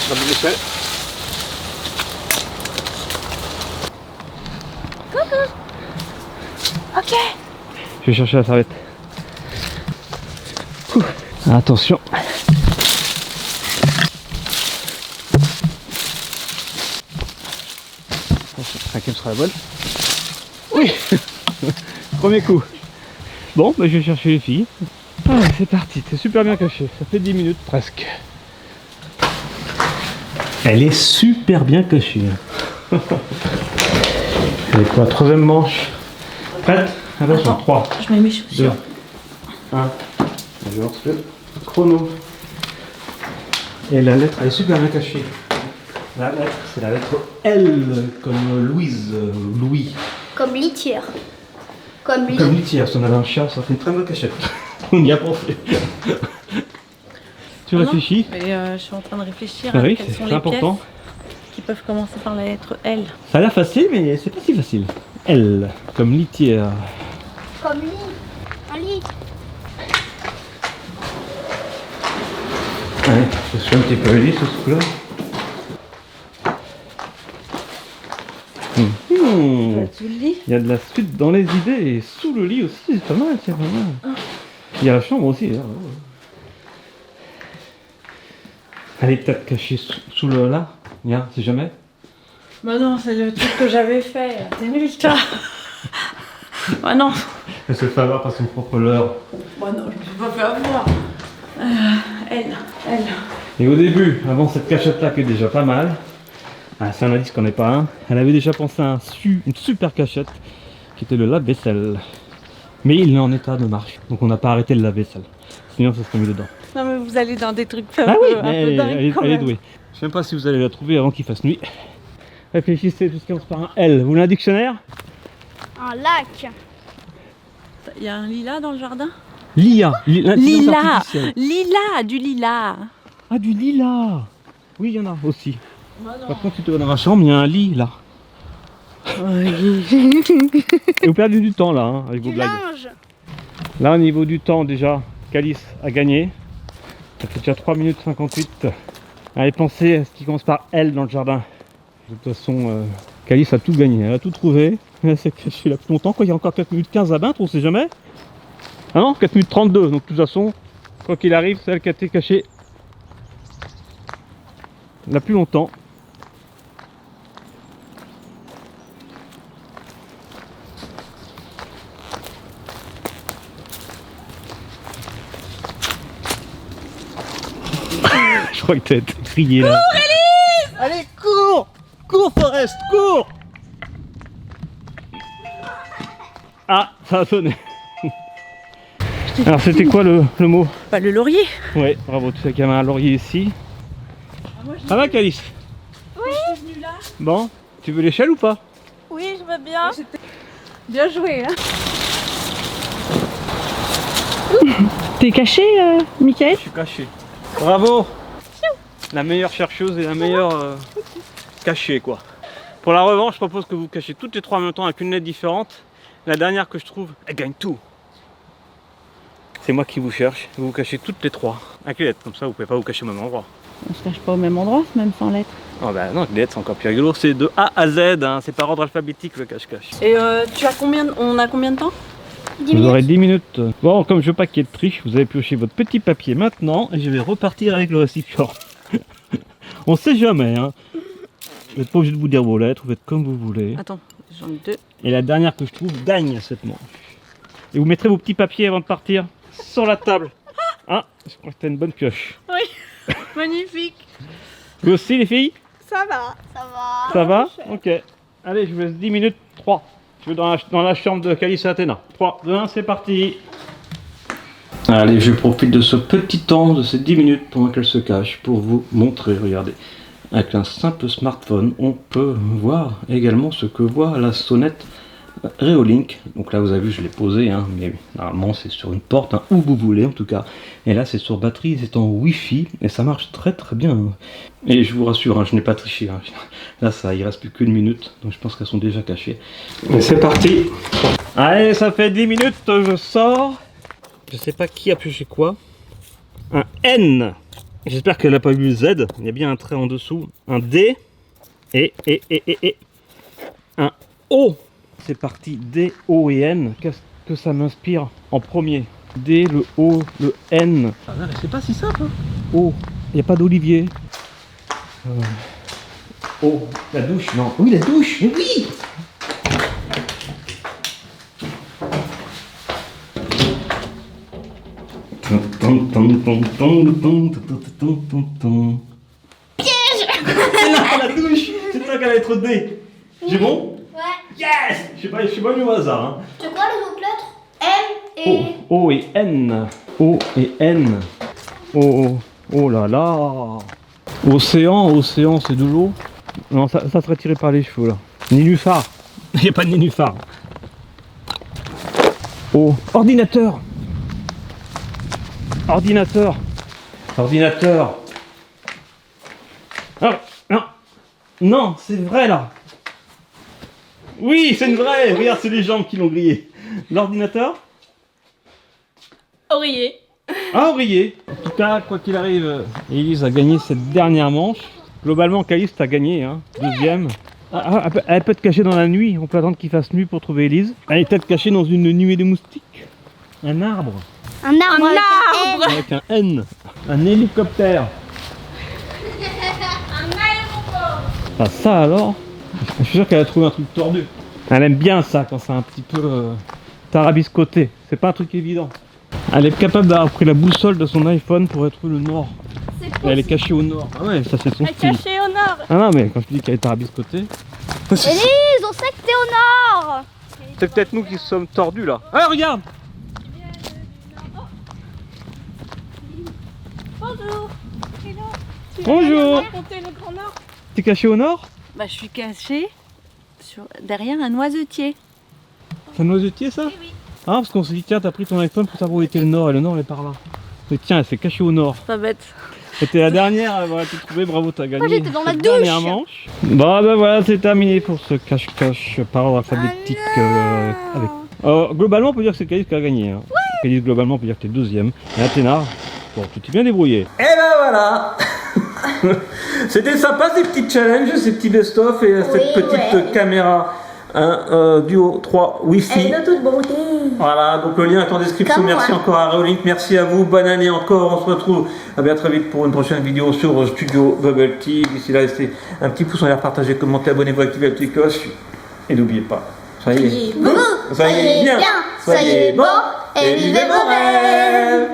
je ramène l'échelle.
Ok.
Je vais chercher la serviette. Ouh. Attention. Laquelle sera la bonne? Oui. Premier coup. Bon, bah, je vais chercher les filles. Ah, c'est parti, c'est super bien caché. Ça fait 10 minutes presque. Elle est super bien cachée. C'est quoi? Troisième manche. Prête? Attention, 3,
Je mets mes
2,
chaussures.
1. Je lance le chrono. Et la lettre, elle est super bien cachée. La lettre, c'est la lettre L, comme Louise, Louis.
Comme litière. Comme
Comme
litière.
litière, si on avait un chat, ça fait une très bonne cachette. On y a pensé. Tu réfléchis?
Et je suis en train de réfléchir
Ah
à
oui,
quelles sont
c'est
les
important.
pièces qui peuvent commencer par la lettre L.
Ça a l'air facile, mais c'est pas si facile. L, comme litière.
Comme lit. Un lit.
Ouais.
Je suis un petit peu lisse ce coup-là.
Sous le lit.
Il y a de la suite dans les idées et sous le lit aussi, c'est pas mal, c'est pas mal. Il y a la chambre aussi. Là. Elle est peut-être cachée sous le là. Regarde, c'est jamais.
Bah non, c'est le truc que j'avais fait. T'es nul, toi. Bah non.
Elle se fait avoir par son propre leurre.
Bah non, je me suis pas fait avoir. Elle.
Et au début, avant cette cachette-là qui est déjà pas mal, c'est un indice qu'on n'est pas un, elle avait déjà pensé à une super cachette qui était le lave-vaisselle. Mais il est en état de marche, donc on n'a pas arrêté le lave-vaisselle. Sinon ça serait mis dedans.
Non mais vous allez dans des trucs
Ah oui,
un peu dingues quand
elle est
même.
douée. Je sais même pas si vous allez la trouver avant qu'il fasse nuit. Réfléchissez, tout ce qui commence par un L. Vous voulez un dictionnaire?
Un lac.
Il y a un lilas dans le jardin?
Lilas.
Lilas. Du lilas.
Ah, du lilas. Oui, il y en a aussi. Par contre, si tu vas dans ma chambre, il y a un lit là. Et vous perdez du temps là, hein, avec vos
Du
blagues.
linge.
Là, au niveau du temps, déjà, Calice a gagné. Ça fait déjà 3 minutes 58. Allez, pensez à ce qui commence par L dans le jardin. De toute façon, Calice a tout gagné, elle a tout trouvé. Elle s'est cachée là plus longtemps. Quoi, il y a encore 4 minutes 15 à battre, on sait jamais. Ah non, 4 minutes 32. Donc, de toute façon, quoi qu'il arrive, c'est elle qui a été cachée la plus longtemps. Je crois que t'as été crié là. Cours, Elise! Allez, cours! Cours, Forest, cours! Ah, ça a sonné. Alors, c'était quoi le mot?
Bah le laurier.
Ouais, bravo, tu sais qu'il y avait un laurier ici. Ça va, Calice?
Oui. Je suis venue là.
Bon, tu veux l'échelle ou pas?
Oui, je veux bien.
Bien joué, hein. T'es caché, Mickaël?
Je suis caché. Bravo! La meilleure chercheuse et la meilleure cachée, quoi. Pour la revanche, je propose que vous cachiez toutes les trois en même temps avec une lettre différente. La dernière que je trouve, elle gagne tout. C'est moi qui vous cherche. Vous cachez toutes les trois avec les lettres. Comme ça, vous pouvez pas vous cacher au même endroit.
On se cache pas au même endroit, même sans lettres.
Oh bah non, les lettres c'est encore plus rigolo. C'est de A à Z, hein. C'est par ordre alphabétique le cache-cache.
Et on a combien de temps?
Vous aurez 10 minutes. Bon, comme je veux pas qu'il y ait de triche, vous avez pioché votre petit papier maintenant et je vais repartir avec le récipient. On sait jamais, hein. Vous n'êtes pas obligé de vous dire vos lettres, vous faites comme vous voulez.
Attends, j'en ai deux.
Et la dernière que je trouve gagne cette manche. Et vous mettrez vos petits papiers avant de partir sur la table. Ah, je crois que t'as une bonne pioche.
Oui, magnifique.
Vous aussi les filles?
Ça va.
Ça va.
Ça va? Ok. Allez, je vous laisse 10 minutes. 3. Je vais dans la chambre de Calice et Athéna. 3, 2, 1, c'est parti. Allez, je profite de ce petit temps, de ces 10 minutes pendant qu'elle se cache pour vous montrer. Regardez. Avec un simple smartphone, on peut voir également ce que voit la sonnette Reolink. Donc là, vous avez vu, je l'ai posé, hein, mais normalement c'est sur une porte, hein, où vous voulez en tout cas. Et là, c'est sur batterie, c'est en Wi-Fi et ça marche très très bien. Et je vous rassure, hein, je n'ai pas triché. Hein. Là, il reste plus qu'une minute, donc je pense qu'elles sont déjà cachées. Et c'est parti. Allez, ça fait 10 minutes, je sors. Je sais pas qui a pioché quoi. Un N. J'espère qu'elle n'a pas vu le Z. Il y a bien un trait en dessous. Un D. Et. Un O. C'est parti. D, O et N. Qu'est-ce que ça m'inspire en premier? D, le O, le N. Ah, c'est pas si simple. Hein. O. Il n'y a pas d'Olivier. O. La douche, non. Oui, la douche. Mais oui. Piège. La douche. C'est ça qu'elle va être D. J'ai bon?
Ouais.
Yes. Je sais pas venu au hasard. Hein.
C'est quoi les autres lettres? M et...
O et N. O et N. Oh là là. Océan, c'est de l'eau. Non, ça serait tiré par les cheveux là. Nénuphar. Il n'y a pas de nénuphar. Oh, ordinateur. Ordinateur. Ah, non. Non, c'est vrai là. Oui, c'est une vraie. Regarde, c'est les jambes qui l'ont grillé. L'ordinateur.
Oreiller.
a embrayé. En tout cas, quoi qu'il arrive, Élise a gagné cette dernière manche. Globalement, Caliste a gagné, hein, deuxième. Elle peut être cachée dans la nuit, on peut attendre qu'il fasse nuit pour trouver Élise. Elle est peut-être cachée dans une nuée de moustiques. Un arbre.
Un arbre.
Un arbre.
Avec un N. Un hélicoptère. Ah, ça alors, je suis sûr qu'elle a trouvé un truc tordu. Elle aime bien ça quand c'est un petit peu tarabiscoté. C'est pas un truc évident. Elle est capable d'avoir pris la boussole de son iPhone pour retrouver le nord. Et elle est cachée au nord. Ah ouais, ça c'est son
Elle est
style.
cachée au nord.
Ah non, mais quand je dis qu'elle est tarabiscotée,
Élise, on sait que t'es au nord.
c'est peut-être nous qui sommes tordus là. Ah regarde.
Bonjour. Hello. Tu
Bonjour.
vas raconter le Grand Nord?
T'es caché au nord?
Bah, je suis cachée derrière un noisetier.
C'est un noisetier ça? Ah, parce qu'on s'est dit, tiens, t'as pris ton iPhone pour savoir où était le nord, et le nord il est par là. Mais tiens, elle s'est cachée au nord.
Pas bête.
C'était la dernière à avoir été trouvée, bravo, t'as gagné.
Moi, j'étais dans la
cette
douche.
dernière manche. Bon, ben voilà, c'est terminé pour ce cache-cache par ordre alphabétique. Avec... globalement, on peut dire que c'est Caliste qui a gagné. Hein. Caliste, globalement, on peut dire que t'es deuxième. Et Athéna, bon, tu t'es bien débrouillé.
Et ben voilà. C'était sympa ces petits challenges, ces petits best-of et cette petite caméra Duo 3 Wi-Fi.
Elle est de toute beauté.
Voilà, donc le lien est en description.
Comme
Merci
moi.
encore à Reolink, merci à vous, bonne année encore. On se retrouve à bien très vite pour une prochaine vidéo sur Studio Bubble Tea. D'ici là, laissez un petit pouce en l'air, partagez, commentez, abonnez-vous, activez la petite cloche. Et n'oubliez pas, soyez
Soyez bien, soyez bon et vivez vos rêves.